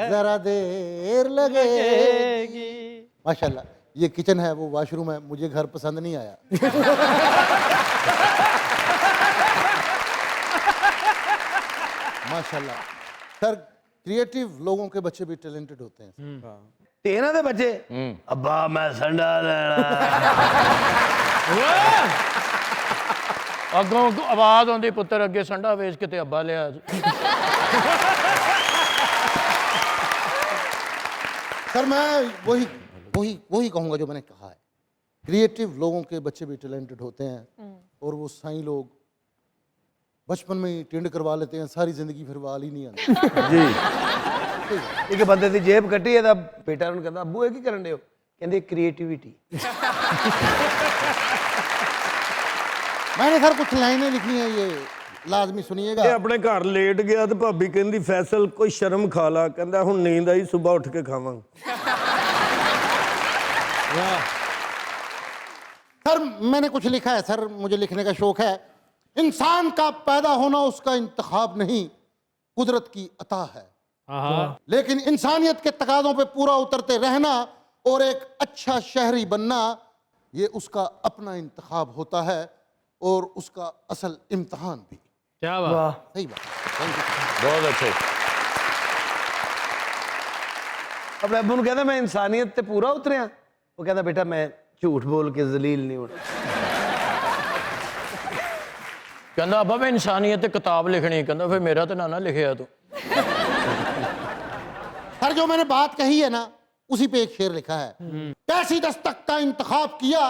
जरा देर लगेगी। माशाल्लाह, ये किचन है, वो वॉशरूम है, मुझे घर पसंद नहीं आया। माशाल्लाह सर, क्रिएटिव लोगों के बच्चे भी टैलेंटेड होते हैं। तेना दे बच्चे अब्बा मैं संडा लेना। अगों आवाज आती पुत्र अगे संडा वेच के ते अब्बा लिया। सर मैं वही वही वही कहूँगा जो मैंने कहा है, क्रिएटिव लोगों के बच्चे भी टैलेंटेड होते हैं और वो साईं लोग बचपन में ही टेंड करवा लेते हैं, सारी जिंदगी फिर वाल ही नहीं आती। जी एक बंदे दी जेब कटी है, तब बेटा उन्होंने कहता अबू ये की करन दे हो, कहते क्रिएटिविटी। मैंने सर कुछ लाइनें लिखी हैं, ये लाजमी सुनिएगा। ਇਹ ਆਪਣੇ ਘਰ ਲੇਟ ਗਿਆ ਤੇ ਭਾਬੀ ਕਹਿੰਦੀ ਫੈਸਲ ਕੋਈ ਸ਼ਰਮ ਖਾ ਲਾ, ਕਹਿੰਦਾ ਹੁਣ ਨੀਂਦ ਆਈ ਸਵੇਰ ਉੱਠ ਕੇ ਖਾਵਾਂਗੇ। सर मैंने कुछ लिखा है सर, मुझे लिखने का शौक है। इंसान का पैदा होना उसका इंतखाब नहीं, कुदरत की अता है, लेकिन इंसानियत के तकाज़ों पे पूरा उतरते रहना और एक अच्छा शहरी बनना ये उसका अपना इंतखाब होता है और उसका असल इम्तहान भी। क्या बात। वाह, सही बात। Thank you. बहुत अच्छे। अपने अब्बू कहता मैं इंसानियत ते पूरा उतरिया, वो कहता बेटा मैं झूठ बोल के जलील नहीं होना। कहता अब्बा मैं इंसानियत ते किताब लिखनी, कहता फिर मेरा तो ना लिखिया तू। सर जो मैंने बात कही है ना उसी पे एक शेर लिखा है, कैसी दस्तक का इंतखाब किया,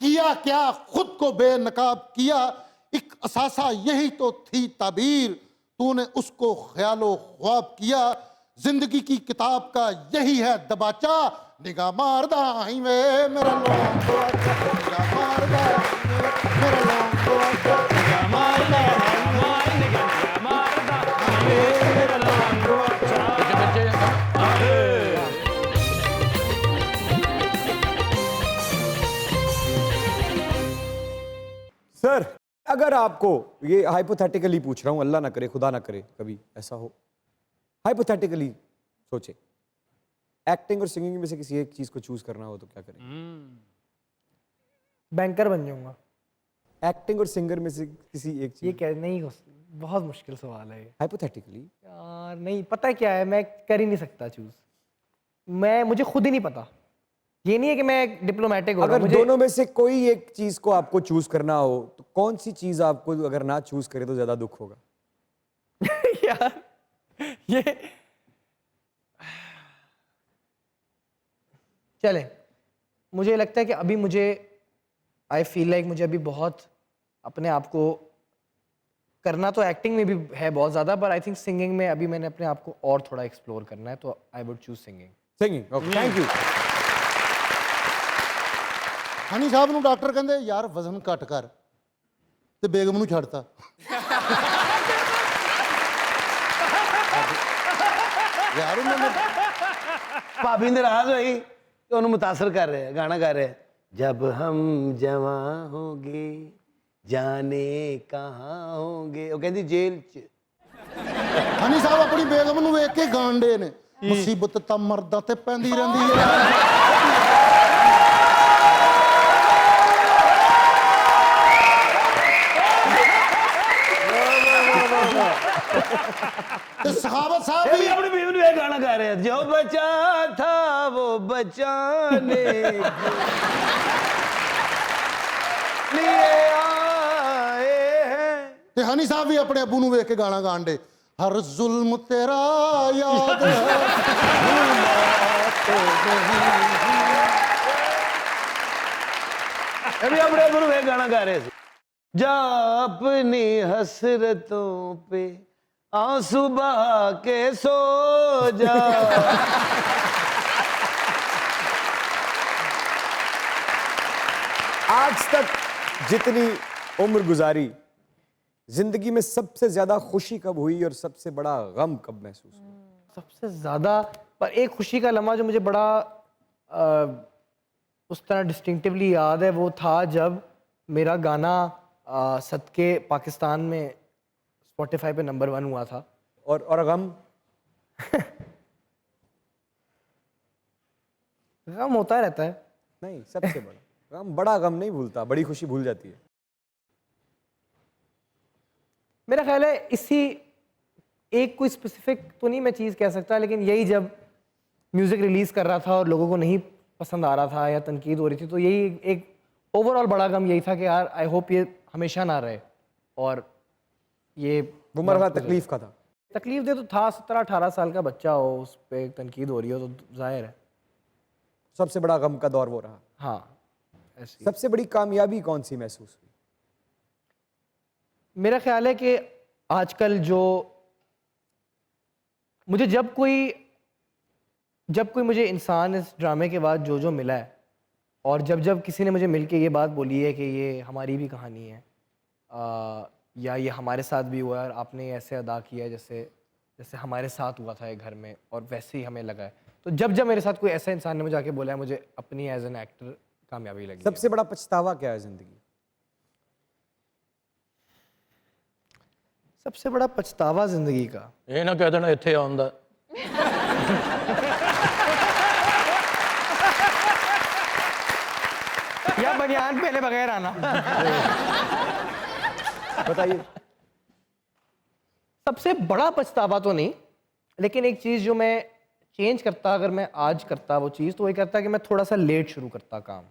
किया क्या खुद को बेनकाब किया, एक असासा यही तो थी ताबीर, तूने उसको ख्यालो ख्वाब किया, जिंदगी की किताब का यही है दबाचा, निगाह मारदा ही वे मेरा लोंगो अच्छा, निगाह मारदा ही वे मेरा लोंगो अच्छा, निगाह मारदा ही वे मेरा लोंगो अच्छा। सर अगर आपको ये हाइपोथेटिकली पूछ रहा हूं, अल्लाह ना करे खुदा ना करे कभी ऐसा हो, हाइपोथेटिकली सोचे एक्टिंग और सिंगिंग में से किसी एक चीज को चूज करना हो तो क्या करें? बैंकर बन जाऊंगा। एक्टिंग और सिंगर में से किसी एक ये चीज, क्या नहीं बहुत मुश्किल सवाल है ये। हाइपोथेटिकली। यार नहीं पता क्या है, मैं कर ही नहीं सकता चूज, मुझे खुद ही नहीं पता। ये नहीं है कि मैं डिप्लोमेटिक हो रहा अगर हूं, मुझे दोनों में से कोई एक चीज को आपको चूज करना हो तो कौन सी चीज आपको अगर ना चूज करे तो ज्यादा दुख होगा? यार ये चले, मुझे लगता है कि अभी मुझे आई फील लाइक मुझे अभी बहुत अपने आप को करना तो एक्टिंग में भी है बहुत ज़्यादा, पर आई थिंक सिंगिंग में अभी मैंने अपने आप को और थोड़ा एक्सप्लोर करना है, तो I would choose singing. Singing, okay, thank you. Honey साहब ਨੂੰ ਡਾਕਟਰ ਕਹਿੰਦੇ ਯਾਰ ਵਜ਼ਨ ਘਟ ਕਰ ਤੇ ਬੇਗਮ ਨੂੰ ਛੱਡਤਾ। यार उन्होंने भाभी नाराज हुई तो उन्हें मुतासर कर रहे हैं, गाना गा रहे हैं, जब हम जवां होंगे जाने कहाँ होंगे, वो कहती जेल च। हनी साहब अपनी बेगम ਨੂੰ ਵੇਖ ਕੇ ਗਾਂਡੇ ਨੇ, ਮੁਸੀਬਤ ਤਾਂ ਮਰਦਾਂ ਤੇ ਪੈਂਦੀ ਰਹਿੰਦੀ ਹੈ। ਤੇ सखावत साहब ये भी भी अपनी बीवी ने गाना गा रहे हैं, जो बचा था वो बचाने लिए आए हैं। ਤੇ ਹਨੀ ਸਾਹਿਬ ਵੀ ਆਪਣੇ ਅੱਬੂ ਨੂੰ ਵੇਖ ਕੇ ਗਾਣਾ ਗਾਉਂਦੇ, ਹਰ ਜ਼ੁਲਮ ਤੇਰਾ ਯਾਦ ਹੈ ये भी अपने गुरु एक गाना गा रहे थे, जा अपनी हसरतों पे आंसू बहा के सो जा। आज तक जितनी उम्र गुजारी, जिंदगी में सबसे ज्यादा खुशी कब हुई और सबसे बड़ा गम कब महसूस हुआ? सबसे ज़्यादा, पर एक खुशी का लम्हा जो मुझे बड़ा उस तरह डिस्टिंक्टिवली याद है, वो था जब मेरा गाना सदके पाकिस्तान में स्पॉटिफाई पे नंबर 1 हुआ था। और गम? गम होता रहता है। नहीं, सबसे बड़ा गम, बड़ा गम नहीं भूलता, बड़ी खुशी भूल जाती है। मेरा ख्याल है इसी एक कोई स्पेसिफिक तो नहीं मैं चीज़ कह सकता, लेकिन यही जब म्यूज़िक रिलीज़ कर रहा था और लोगों को नहीं पसंद आ रहा था या तनकीद हो रही थी, तो यही एक ओवरऑल बड़ा गम यही था कि यार आई होप ये हमेशा ना रहे, और ये वो मरहला तकलीफ का था। तकलीफ दे तो था, 17-18 साल का बच्चा हो, उस पर तनकीद हो रही हो तो जाहिर है। सबसे बड़ा गम का दौर वो रहा। हाँ ऐसे सबसे बड़ी कामयाबी कौन सी महसूस हुई? मेरा ख्याल है कि आजकल जो मुझे जब कोई मुझे इंसान इस ड्रामे के बाद जो मिला है, और जब किसी ने मुझे मिलके ये बात बोली है कि ये हमारी भी कहानी है, या ये हमारे साथ भी हुआ है और आपने ऐसे अदा किया है जैसे हमारे साथ हुआ था एक घर में, और वैसे ही हमें लगा है, तो जब मेरे साथ कोई ऐसा इंसान ने मुझे आके बोला है, मुझे अपनी एज एन एक्टर कामयाबी लगी। सबसे बड़ा पछतावा क्या है जिंदगी? सबसे बड़ा पछतावा जिंदगी का, ਇਹ ਨਾ ਕਹਿ ਦੇਣਾ ਇੱਥੇ ਆਉਂਦਾ। या बनियान पहले बगैर आना। बताइए। सबसे बड़ा पछतावा तो नहीं, लेकिन एक चीज़ जो मैं चेंज करता, अगर मैं आज करता वो चीज़, तो वही करता कि मैं थोड़ा सा लेट शुरू करता काम।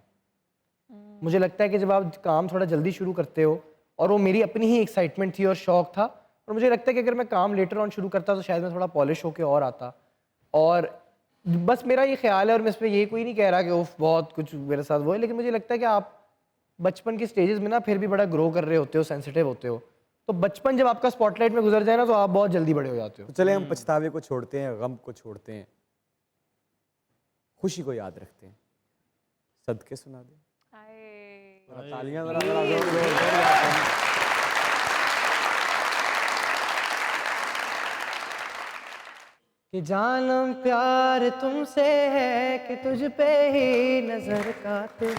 मुझे लगता है कि जब आप काम थोड़ा जल्दी शुरू करते हो, और वो मेरी अपनी ही एक्साइटमेंट थी और शौक था, और मुझे लगता है कि अगर मैं काम लेटर ऑन शुरू करता तो शायद मैं थोड़ा पॉलिश होके और आता। और बस मेरा ये ख्याल है, और मैं इस पर ये कोई नहीं कह रहा कि उफ बहुत कुछ मेरे साथ वो है, लेकिन मुझे लगता है कि आप बचपन की स्टेजेस में ना फिर भी बड़ा ग्रो कर रहे होते हो, सेंसिटिव होते हो, तो बचपन जब आपका स्पॉटलाइट में गुजर जाए ना, तो आप बहुत जल्दी बड़े हो जाते हो। तो चले हम पछतावे को छोड़ते हैं, गम को छोड़ते हैं, खुशी को याद रखते हैं। सदके सुना दे। तालियां जरा जोर। कि जानम प्यार तुमसे है कि तुझ पे ही नजर कातिल,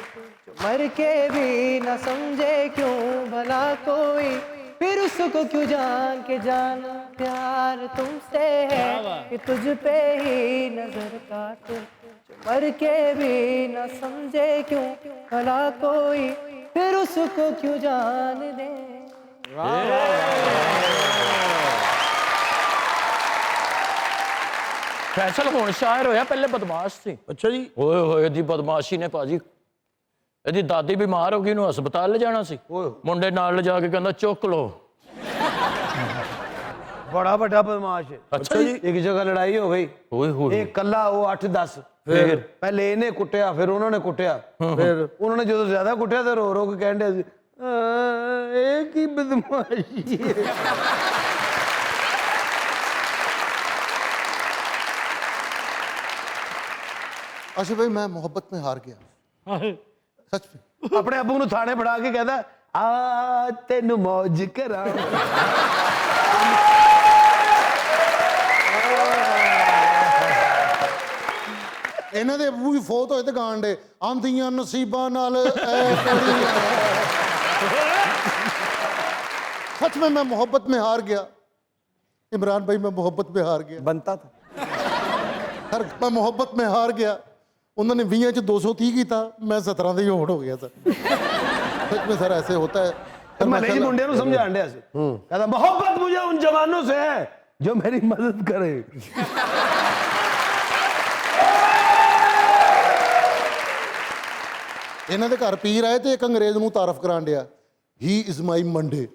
जो मर के भी न समझे क्यों भला कोई, फिर उसको क्यों जान के जानम प्यार तुमसे है कि तुझ पे ही नजर कातिल, जो मर के भी न समझे क्यों भला कोई, फिर उसको क्यों जान दे। ਫੈਸਲ ਹੁਣ ਸ਼ਾਇਰ ਹੋਇਆ, ਪਹਿਲੇ ਬਦਮਾਸ਼ ਸੀ। ਅੱਛਾ ਜੀ। ਓਏ ਹੋਏ ਦੀ ਬਦਮਾਸ਼ੀ ਨੇ ਭਾਜੀ, ਇਹਦੀ ਦਾਦੀ ਬਿਮਾਰ ਹੋ ਗਈ, ਇਹਨੂੰ ਹਸਪਤਾਲ ਲੈ ਜਾਣਾ ਸੀ, ਮੁੰਡੇ ਨਾਲ ਲਿਜਾ ਕੇ ਕਹਿੰਦਾ ਚੁੱਕ ਲੋ। बड़ा बड़ा बदमाश है। अच्छा जी। एक जगह लड़ाई हो गई, ਓਏ ਹੋਏ एक कल्ला वो 8-10, फिर पहले इन्हें कुटिया, फिर उन्होंने कुटिया, फिर उन्होंने जो ज्यादा कुटिया तो रो के कहने एक ही बदमाशी है। आशिफ भाई मैं मोहब्बत में हार गया, सच में। अपने अबू ਨੂੰ थाने फड़ा के कहता आ तेन मौज करा। ਇਹਨਾਂ ਦੇ ਅੱਬੂ ਵੀ ਫੌਤ ਹੋਏ ਤੇ ਗਾਣ ਦੇ ਆਂਦੀਆਂ ਨਸੀਬਾਂ ਨਾਲ ਐ ਕੜੀਆਂ। सच में मैं मोहब्बत में हार गया इमरान भाई, मैं मोहब्बत में हार गया। बनता था। सर मैं मोहब्बत में हार गया। उन्होंने 20 ਚ 230 ਕੀਤਾ, मैं 17 ਦੇ ਹੀ ਹੋੜ ਹੋ ਗਿਆ सर। सच में सर ऐसे होता है। सर महले जी मुंडे समझाण दिया सी, कहता मोहब्बत मुझे उन जवानों से है जो मेरी मदद करे। ਇਹਨਾਂ ਦੇ ਘਰ ਪੀਰ ਆਏ ਤੇ ਇੱਕ ਅੰਗਰੇਜ਼ ਨੂੰ ਤਾਰਫ ਕਰਾਣ ਡਿਆ, ਹੀ ਇਜ਼ ਮਾਈ ਮੰਡੇ।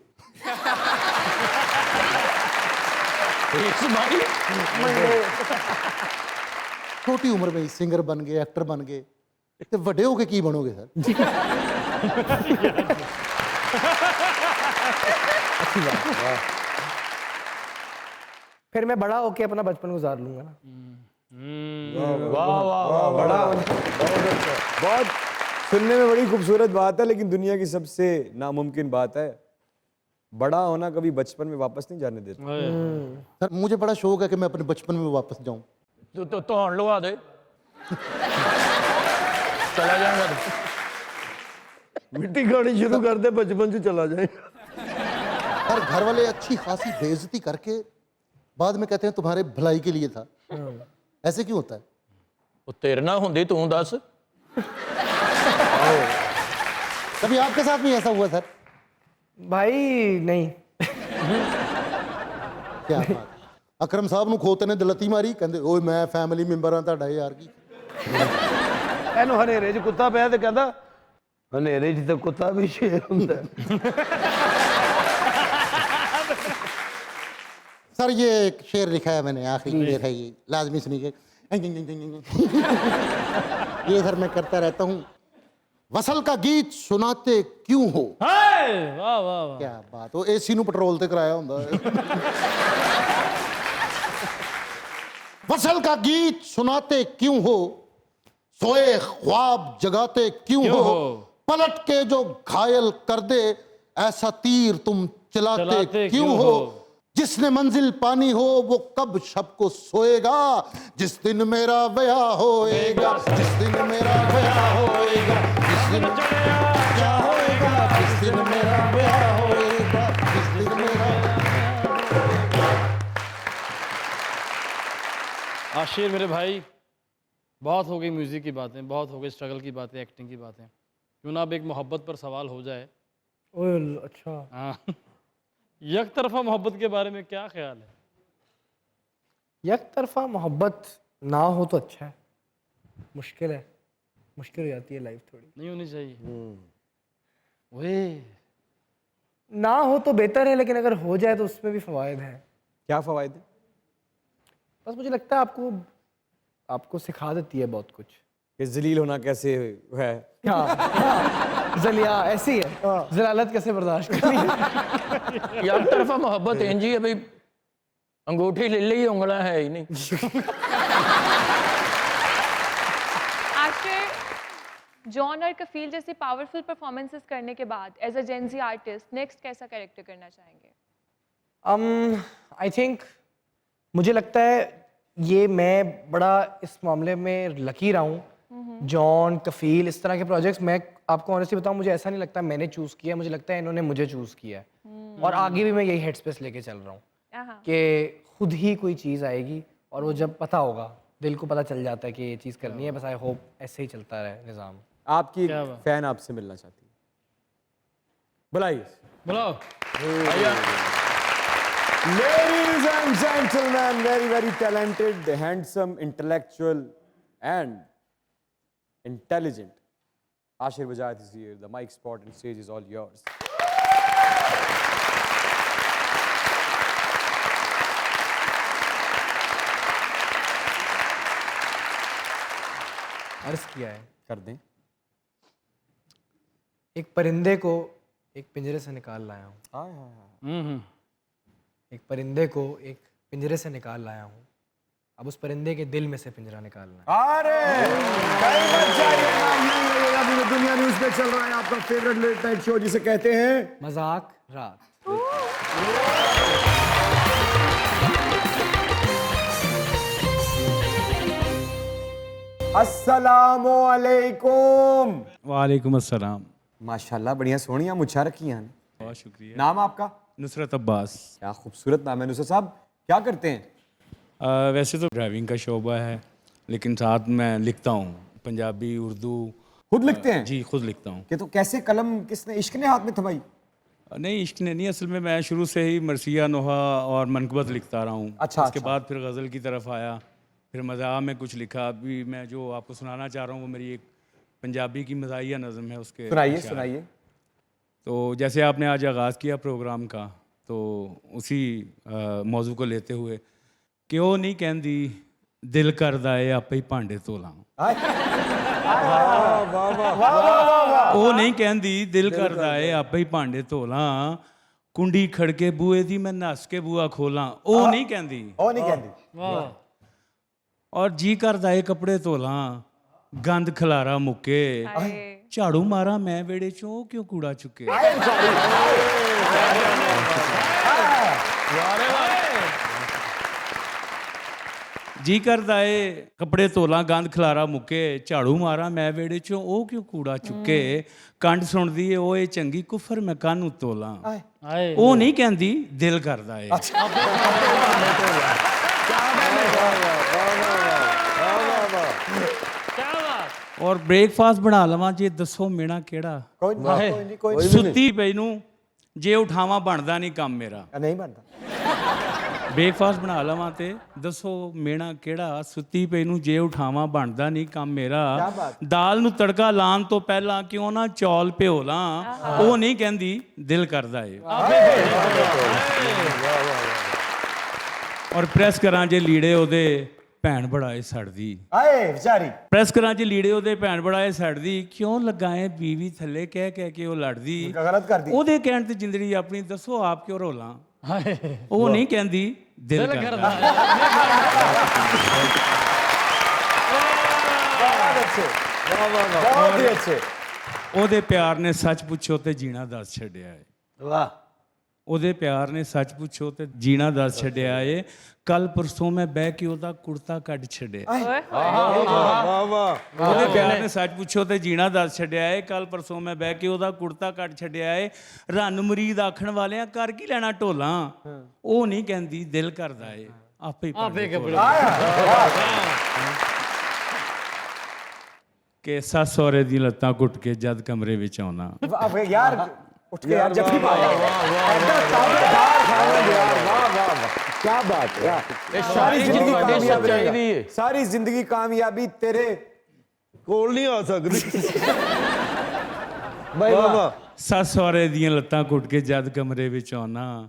छोटी उम्र में ही सिंगर बन गए, एक्टर बन गए, तो बड़े होके की बनोगे सर? अच्छी बात है। फिर मैं बड़ा होके अपना बचपन गुजार लूंगा ना। वाह वाह वाह, बड़ा बहुत सुनने में बड़ी खूबसूरत बात है, लेकिन दुनिया की सबसे नामुमकिन बात है, बड़ा होना कभी बचपन में वापस नहीं जाने देता। सर मुझे बड़ा शौक है कि मैं अपने बचपन में वापस जाऊं। तो धौन लवा दे, चला जाएगा। मिट्टी खानी शुरू कर दे, बचपन से चला जाए। सर घर वाले अच्छी खासी बेइज्जती करके बाद में कहते हैं तुम्हारे भलाई के लिए था। ऐसे क्यों होता है? ਉਹ ਤੇਰੇ ਨਾਲ ਹੁੰਦੀ ਤੂੰ ਦੱਸ। कभी आपके साथ नहीं ऐसा हुआ सर? भाई नहीं। क्या बात। अकरम साहब ਨੂੰ ਖੋਤੇ ਨੇ ਦਲਤੀ ਮਾਰੀ, ਕਹਿੰਦੇ ਓਏ ਮੈਂ ਫੈਮਿਲੀ ਮੈਂਬਰ ਹਾਂ ਤੁਹਾਡਾ ਯਾਰ ਕੀ। ਇਹਨੂੰ ਹਨੇਰੇ 'ਚ ਕੁੱਤਾ ਪਿਆ ਤੇ ਕਹਿੰਦਾ ਹਨੇਰੇ 'ਚ ਤਾਂ ਕੁੱਤਾ ਵੀ ਸ਼ੇਰ ਹੁੰਦਾ। सर ये एक शेर लिखा है मैंने, आखिरी शेर है ये, लाजमी सुनिए। ये इधर मैं करता रहता हूँ। वसल का गीत सुनाते क्यों हो? ਹਾਏ ਵਾਹ ਵਾਹ ਵਾਹ क्या बात, वो एसी ਨੂੰ ਪੈਟਰੋਲ ਤੇ ਕਰਾਇਆ ਹੁੰਦਾ वसल का गीत सुनाते क्यों हो, सोए ख्वाब जगाते क्यों हो, पलट के जो घायल कर दे ऐसा तीर तुम चलाते क्यों हो, जिसने मंजिल पानी हो वो कब शब को सोएगा, जिस दिन मेरा ब्याह होएगा, जिस दिन मेरा ब्याह होएगा, जिस दिन क्या होएगा, जिस दिन मेरा ब्याह होएगा, जिस दिन मेरा। आशिर मेरे भाई, बहुत हो गई म्यूज़िक की बातें, बहुत हो गई स्ट्रगल की बातें, एक्टिंग की बातें, क्यों ना अब एक मोहब्बत पर सवाल हो जाए। ओए अच्छा, हाँ एक तरफा मोहब्बत के बारे में क्या ख्याल है? एक तरफा मोहब्बत ना हो तो अच्छा है, मुश्किल है, मुश्किल हो जाती है लाइफ थोड़ी। नहीं होनी चाहिए। वे ना हो तो बेहतर है, लेकिन अगर हो जाए तो उसमें भी फ़वाइद हैं। क्या फ़वाइद है? बस मुझे लगता है आपको सिखा देती है बहुत कुछ। कि जलील होना कैसे है। हाँ, जलिया ऐसी है, जलालत कैसे बर्दाश्त करनी है। यार तरफा मोहब्बत इंज ही है भाई, अंगूठी ले ली उंगला है ही नहीं। आफ्टर जॉन और कफील जैसी पावरफुल परफॉर्मेंसेस करने के बाद as a Gen Z artist next कैसा कैरेक्टर करना चाहेंगे? आई थिंक मुझे लगता है ये मैं बड़ा इस मामले में लकी रहा हूँ। जॉन, कफील, इस तरह के प्रोजेक्ट्स मैं आपको ऑनेस्टली बताऊँ, मुझे ऐसा नहीं लगता मैंने चूज़ किया, मुझे लगता है इन्होंने मुझे चूज़ किया है। और आगे भी मैं यही हेड स्पेस लेके चल रहा हूँ कि खुद ही कोई चीज़ आएगी और वो जब पता होगा, दिल को पता चल जाता है कि ये चीज़ करनी है, बस आई होप ऐसे ही चलता रहे निज़ाम। आपकी एक फैन आपसे मिलना चाहती है, बुलाइए। बुलाओ। Ladies and gentlemen, very talented, handsome, intellectual and intelligent Ashir Wajat is here. The mic spot and stage is all yours. अर्ज़ किया है, कर दें। एक परिंदे को एक पिंजरे से निकाल लाया हूँ। हाय हाय हाय। एक परिंदे को एक पिंजरे से निकाल लाया हूँ, अब उस परिंदे के दिल में से पिंजरा निकालना है। अरे कहीं मत जाइए ना, ये अभी दुनिया न्यूज़ पे चल रहा है आपका फेवरेट लेट नाइट शो जिसे कहते हैं मजाक रात। अस्सलामु अलैकुम। वालेकुम अस्सलाम। माशाल्लाह बढ़िया सोहनिया मुच्छा रखी हैं। बहुत शुक्रिया। नाम आपका? नुसरत अब्बास। क्या खूबसूरत नाम है। नुसरत साहब क्या करते हैं? वैसे तो ड्राइविंग का शोबा है, लेकिन साथ मैं लिखता हूँ पंजाबी, उर्दू। खुद लिखते हैं? जी खुद लिखता हूँ। कि तो कैसे कलम किसने, इश्क ने हाथ में थमाई? नहीं इश्क ने नहीं, असल में मैं शुरू से ही मरसिया, नोहा और मनकबत लिखता रहा हूँ। अच्छा, उसके बाद फिर गज़ल की तरफ आया, फिर मज़ाह में कुछ लिखा। अभी मैं जो आपको सुनाना चाह रहा हूँ वो मेरी एक पंजाबी की मज़ाहिया नज़म है, उसके सुनाइए अशार। सुनाइए। तो जैसे आपने आज आगाज़ किया प्रोग्राम का, तो उसी मौजू को लेते हुए कि वो नहीं कहती दिल करदा है आपे ही भांडे धो ला। वो नहीं कहती दिल करदा है आपे ही भांडे धो ला, कुंडी खड़के बूए दी मैं नस के बूआ खोला। वो नहीं कहती। ओ नहीं कहती। और जी करदा है कपड़े धो ला, गंद खलारा मुके, झाड़ू मारा मैं वेड़े चो क्यों कूड़ा चुके। जी करदा है कपड़े धोला, गंद खलारा मुके, झाड़ू मारा मैं वेड़े चो ओ क्यों कूड़ा चुके, कंड सुनदी है ओए चंगी कुफर मैं कानू तोला। ओ नहीं कहती दिल करदा है। और ब्रेकफास्ट बना लवां जे दसो मेरा केड़ा, सुत्ती पई नू जे उठावा बनदा नहीं काम मेरा। नहीं बनता। ब्रेकफास्ट बना लवां ते दसो मेरा केड़ा, सुत्ती पई नू जे उठावा बनदा नहीं काम मेरा, दाल नू तड़का लान तो पहला क्यों ना चौल भ्यो ला। वो नहीं कहंदी दिल करदा है। और प्रेस करा जे लीड़े ओदे ਭੈਣ ਬੜਾਏ ਸੜਦੀ ਆਏ ਵਿਚਾਰੀ ਪ੍ਰੈਸ ਕਰਾਂ ਚ ਲੀੜੇ ਉਹਦੇ ਭੈਣ ਬੜਾਏ ਸੜਦੀ ਕਿਉਂ ਲਗਾਏ ਬੀਵੀ ਥੱਲੇ ਕਹਿ ਕਹਿ ਕੇ ਉਹ ਲੜਦੀ ਗਲਤ ਕਰਦੀ ਉਹਦੇ ਕਹਿਣ ਤੇ ਜਿੰਦੜੀ ਆਪਣੀ ਦੱਸੋ ਆਪ ਕਿਉਂ ਰੋਲਾਂ ਉਹ ਨਹੀਂ ਕਹਿੰਦੀ ਦਿਲ ਕਰਦਾ ਬਹੁਤ ਅੱਛੇ ਬਹੁਤ ਹੀ ਅੱਛੇ ਉਹਦੇ ਪਿਆਰ ਨੇ ਸੱਚ ਪੁੱਛੋ ਤੇ ਜੀਣਾ ਦੱਸ ਛੱਡਿਆ ਏ ਵਾਹ ਉਹਦੇ ਪਿਆਰ ਨੇ ਸੱਚ ਪੁੱਛੋ ਤੇ ਜੀਣਾ ਦੱਸ ਛੱਡਿਆ ਏ ਕੱਲ ਪਰਸੋਂ ਮੈਂ ਬਹਿ ਕੇ ਉਹਦਾ ਕੁੜਤਾ ਕੱਢ ਛੱਡਿਆ ਵਾਹ ਵਾਹ ਉਹਦੇ ਪਿਆਰ ਨੇ ਸੱਚ ਪੁੱਛੋ ਤੇ ਜੀਣਾ ਦੱਸ ਛੱਡਿਆ ਏ ਕੱਲ ਪਰਸੋਂ ਮੈਂ ਬਹਿ ਕੇ ਉਹਦਾ ਕੁੜਤਾ ਕੱਢ ਛੱਡਿਆ ਏ ਰੰਨ ਮੁਰੀਦ ਆਖਣ ਵਾਲਿਆਂ ਕਰ ਕੀ ਲੈਣਾ ਢੋਲਾਂ ਉਹ ਨਹੀਂ ਕਹਿੰਦੀ ਦਿਲ ਕਰਦਾ ਏ ਆਪੇ ਕਿ ਸੱਸ ਸਹੁਰੇ ਦੀ ਲੱਤਾਂ ਘੁੱਟ ਕੇ ਜਦ ਕਮਰੇ ਵਿੱਚ ਆਉਣਾ ਯਾਰ ਉੱਠ ਕੇ ਯਾਰ ਜੱਫੀ ਪਾ ਯਾਰ ਤਾਬੇਦਾਰ ਖਾਨ ਯਾਰ ਵਾਹ ਵਾਹ ਵਾਹ ਕੀ ਬਾਤ ਹੈ ਇਹ ਸਾਰੀ ਜ਼ਿੰਦਗੀ ਕਾਮਯਾਬ ਚਾਹੀਦੀ ਰਹੇਗੀ ਹੈ ਸਾਰੀ ਜ਼ਿੰਦਗੀ ਕਾਮਯਾਬੀ ਤੇਰੇ ਕੋਲ ਨਹੀਂ ਆ ਸਕਦੀ ਵਾਹ ਵਾਹ ਸੱਸ ਸਹੁਰੇ ਦੀਆਂ ਲੱਤਾਂ ਘੁੱਟ ਕੇ ਜਦ ਕਮਰੇ ਵਿੱਚ ਆਉਣਾ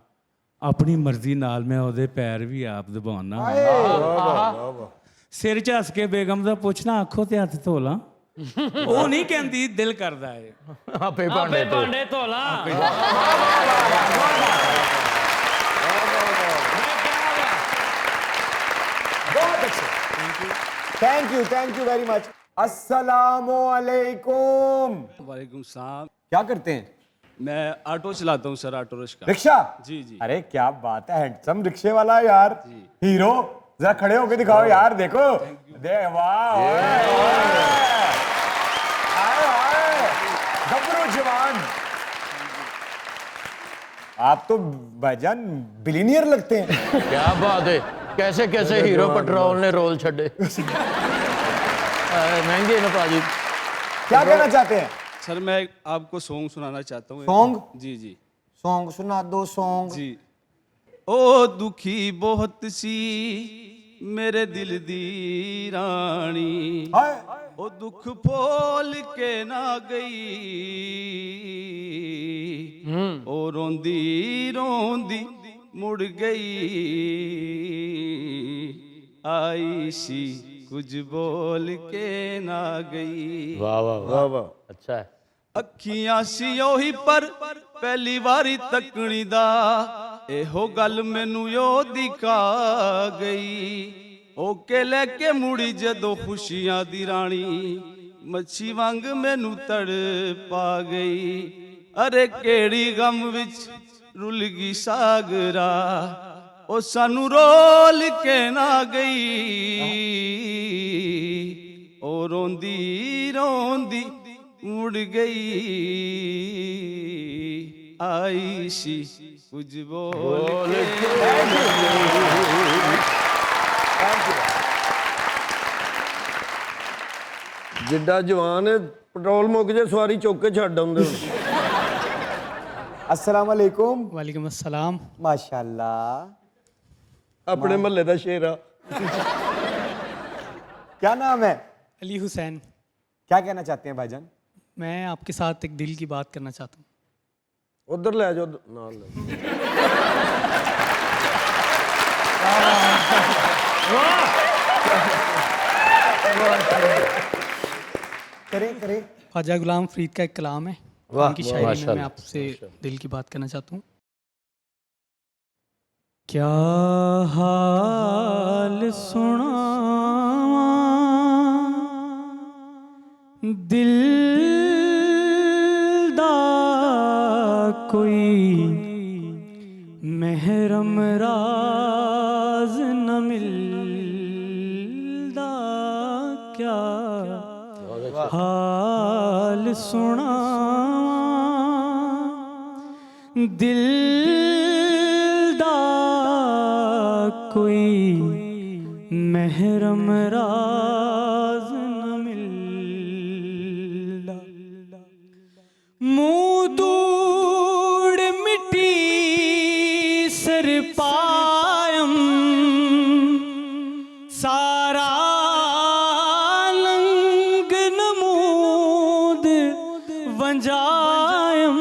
ਆਪਣੀ ਮਰਜ਼ੀ ਨਾਲ ਮੈਂ ਉਹਦੇ ਪੈਰ ਵੀ ਆਪ ਦਬਾਉਣਾ ਸਿਰ ਝੱਸ ਕੇ ਬੇਗਮ ਦਾ ਪੁੱਛਣਾ ਆਖੋ ਤੇ ਹੱਥ ਧੋ ਲਾਂ ਉਹ ਨਹੀਂ ਕਹਿੰਦੀ ਦਿਲ ਕਰਦਾ ਏ ਆਪੇ ਭਾਂਡੇ ਧੋਲਾ बहुत अच्छे थैंक यू वेरी मच अस्सलामु अलैकुम वालेकुम सलाम। क्या करते हैं मैं ऑटो चलाता हूँ सर, ऑटो रिक्शा। रिक्शा जी जी। अरे क्या बात है हैंडसम रिक्शे वाला यार हीरो जरा खड़े होके दिखाओ यार देखो दे वाह गबरू जवान आप तो भाईजान बिलियनियर लगते हैं क्या बात है कैसे कैसे हीरो पेट्रोल ने रोल छड़े महंगे ना पाजी क्या कहना चाहते हैं सर मैं आपको सॉन्ग सुनाना चाहता हूँ। सॉन्ग? जी जी सॉन्ग सुना दो सॉन्ग जी। ओ दुखी बहुत सी मेरे दिल दी रानी हाय ओ दुख फोल के ना गई ओ रोंदी रोंदी मुड़ गई आई सी कुछ बोल के ना गई। वाह वाह वाह वाह अच्छा है ਅੱਖੀਆਂ ਸੀ ਉਹੀ ਪਰ ਪਹਿਲੀ ਵਾਰੀ ਤੱਕਣੀ ਦਾ ਇਹੋ ਗੱਲ ਮੈਨੂੰ ਉਹ ਦਿਖਾ ਗਈ ਉਹ ਕੇ ਲੈ ਕੇ ਮੁੜੀ ਜਦੋਂ ਖੁਸ਼ੀਆਂ ਦੀ ਰਾਣੀ ਮੱਛੀ ਵਾਂਗ ਮੈਨੂੰ ਤੜ ਪਾ ਗਈ ਅਰੇ ਕਿਹੜੀ ਗਮ ਵਿੱਚ ਰੁੱਲ ਗਈ ਸਾਗਰਾ ਉਹ ਸਾਨੂੰ ਰੋਲ ਕੇ ਨਾ ਗਈ ਉਹ ਰੋਂਦੀ ਰੋਂਦੀ मुड़ गई आई सी कुछ बोल ਜਿੱਡਾ ਜਵਾਨ ਹੈ ਪੈਟਰੋਲ ਮੁੱਕ ਜੇ ਸਵਾਰੀ ਚੁੱਕ ਕੇ ਛੱਡ ਆਉਂਦੇ ਹੁਣ अस्सलाम वालेकुम वालेकुम अस्सलाम। माशाल्लाह ਆਪਣੇ ਮਹੱਲੇ ਦਾ ਸ਼ੇਰ ਆ क्या नाम है अली हुसैन। क्या कहना चाहते हैं भाईजान मैं आपके साथ एक दिल की बात करना चाहता हूँ। ਉਧਰ ਲੈ ਜਾਓ ਨਾਲ ਲੈ करें करें ख्वाजा गुलाम फरीद का एक कलाम है, उनकी शायरी में मैं आपसे दिल की बात करना चाहता हूँ। क्या हाल सुना दिल दा कोई महरम राज न मिलदा क्या हाल सुना दिल दा कोई महरम राज न मिलदा मुँह दूड़ मिट्टी सर पायम सारा लंग नमूद वंजायम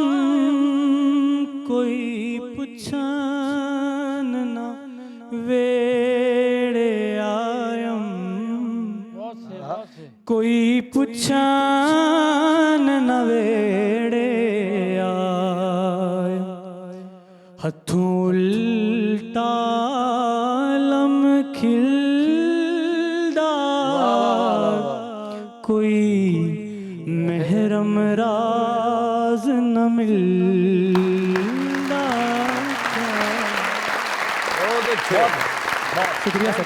कोई पुछन ना वेड़े आयम कोई पुछान नवेड़े आया हथों उल्टा लम खिलदा कोई महरम राज न मिलदा। शुक्रिया सर।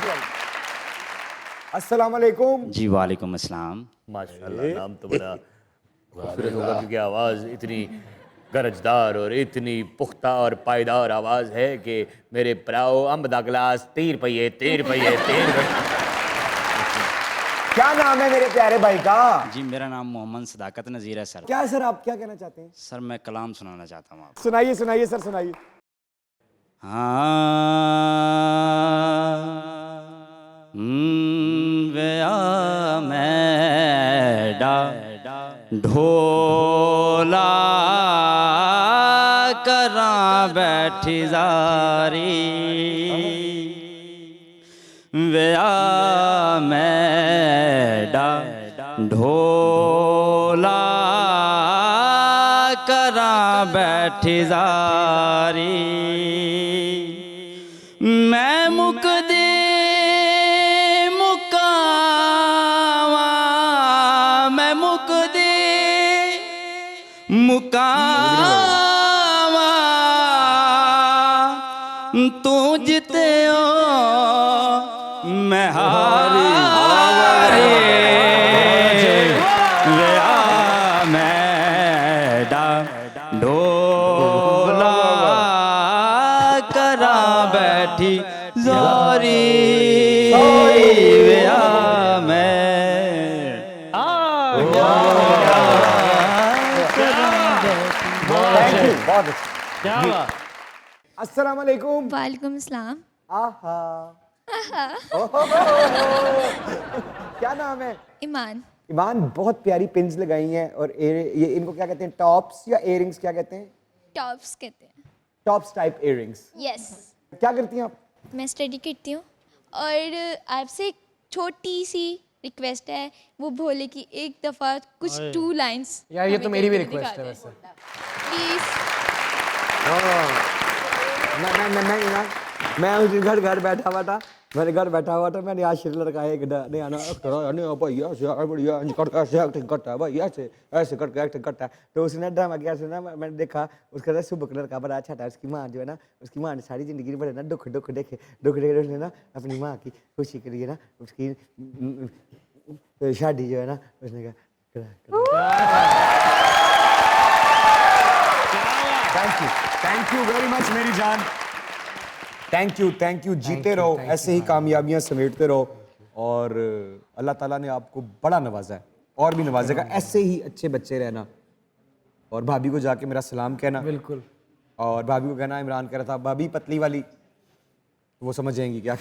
अस्सलाम वालेकुम। जी वालेकुम अस्सलाम। माशाल्लाह, नाम तो बड़ा खूबसूरत होगा क्योंकि आवाज़ इतनी गरजदार और इतनी पुख्ता और पायदार आवाज़ है कि मेरे प्राओ अम्ब दा गिलास 30 रुपये 30 रुपये 30 रुपये। क्या नाम है मेरे प्यारे भाई का? जी मेरा नाम मोहम्मद सदाकत नज़ीर है सर। क्या है सर, आप क्या कहना चाहते हैं? सर मैं कलाम सुनाना चाहता हूँ आपको। सुनाइए सुनाइए सर, सुनाइए। व्या मैडा ढोला करा बैठी जारी व्या मैडा ढोला करा बैठी जारी मैं मुकदे मुकावा मैं मुकदे मुकावा तू जिते हो मैं हारे व्या मैडा ढोला करा बैठी ज़ारी व्या मैं बहुत अच्छा। अस्सलाम वालेकुम। वालेकुम सलाम। आहा। क्या नाम है? ईमान। ईमान, बहुत प्यारी पिन्स लगाई हैं और ये इनको क्या कहते हैं, टॉप्स या इयररिंग्स क्या कहते हैं? टॉप्स कहते हैं। Tops type earrings. यस। क्या करती हैं आप? मैं स्टडी करती हूँ और आपसे एक छोटी सी रिक्वेस्ट है, वो भोले की एक दफ़ा कुछ 2 लाइंस। यार ये तो मेरी भी रिक्वेस्ट है वैसे। प्लीज़। मैं उस घर बैठा हुआ था, मैंने घर बैठा हुआ था, मैंने आज शिरलर का एक नया भैया से बढ़िया ऐसे एक्टिंग करता है भाई, ऐसे करके एक्टिंग करता है। तो उसने ड्रामा किया सुना, मैंने देखा उसका शुभ कलर का बड़ा अच्छा था। उसकी माँ जो है ना, उसकी माँ ने सारी जिंदगी में बड़े ना दुख देखे उसने ना अपनी माँ की खुशी के लिए ना उसकी शादी जो है ना उसने कहा। थैंक यू वेरी मच मेरी जान। Thank you. जीते रहो, ऐसे ही कामयाबियां समेटते रहो और अल्लाह ताला ने आपको बड़ा नवाजा है और भी नवाजेगा। ऐसे ही अच्छे बच्चे रहना और भाभी को जाके मेरा सलाम कहना। बिल्कुल। और भाभी को कहना इमरान कह रहा था भाभी पतली वाली, वो समझ जाएंगी क्या।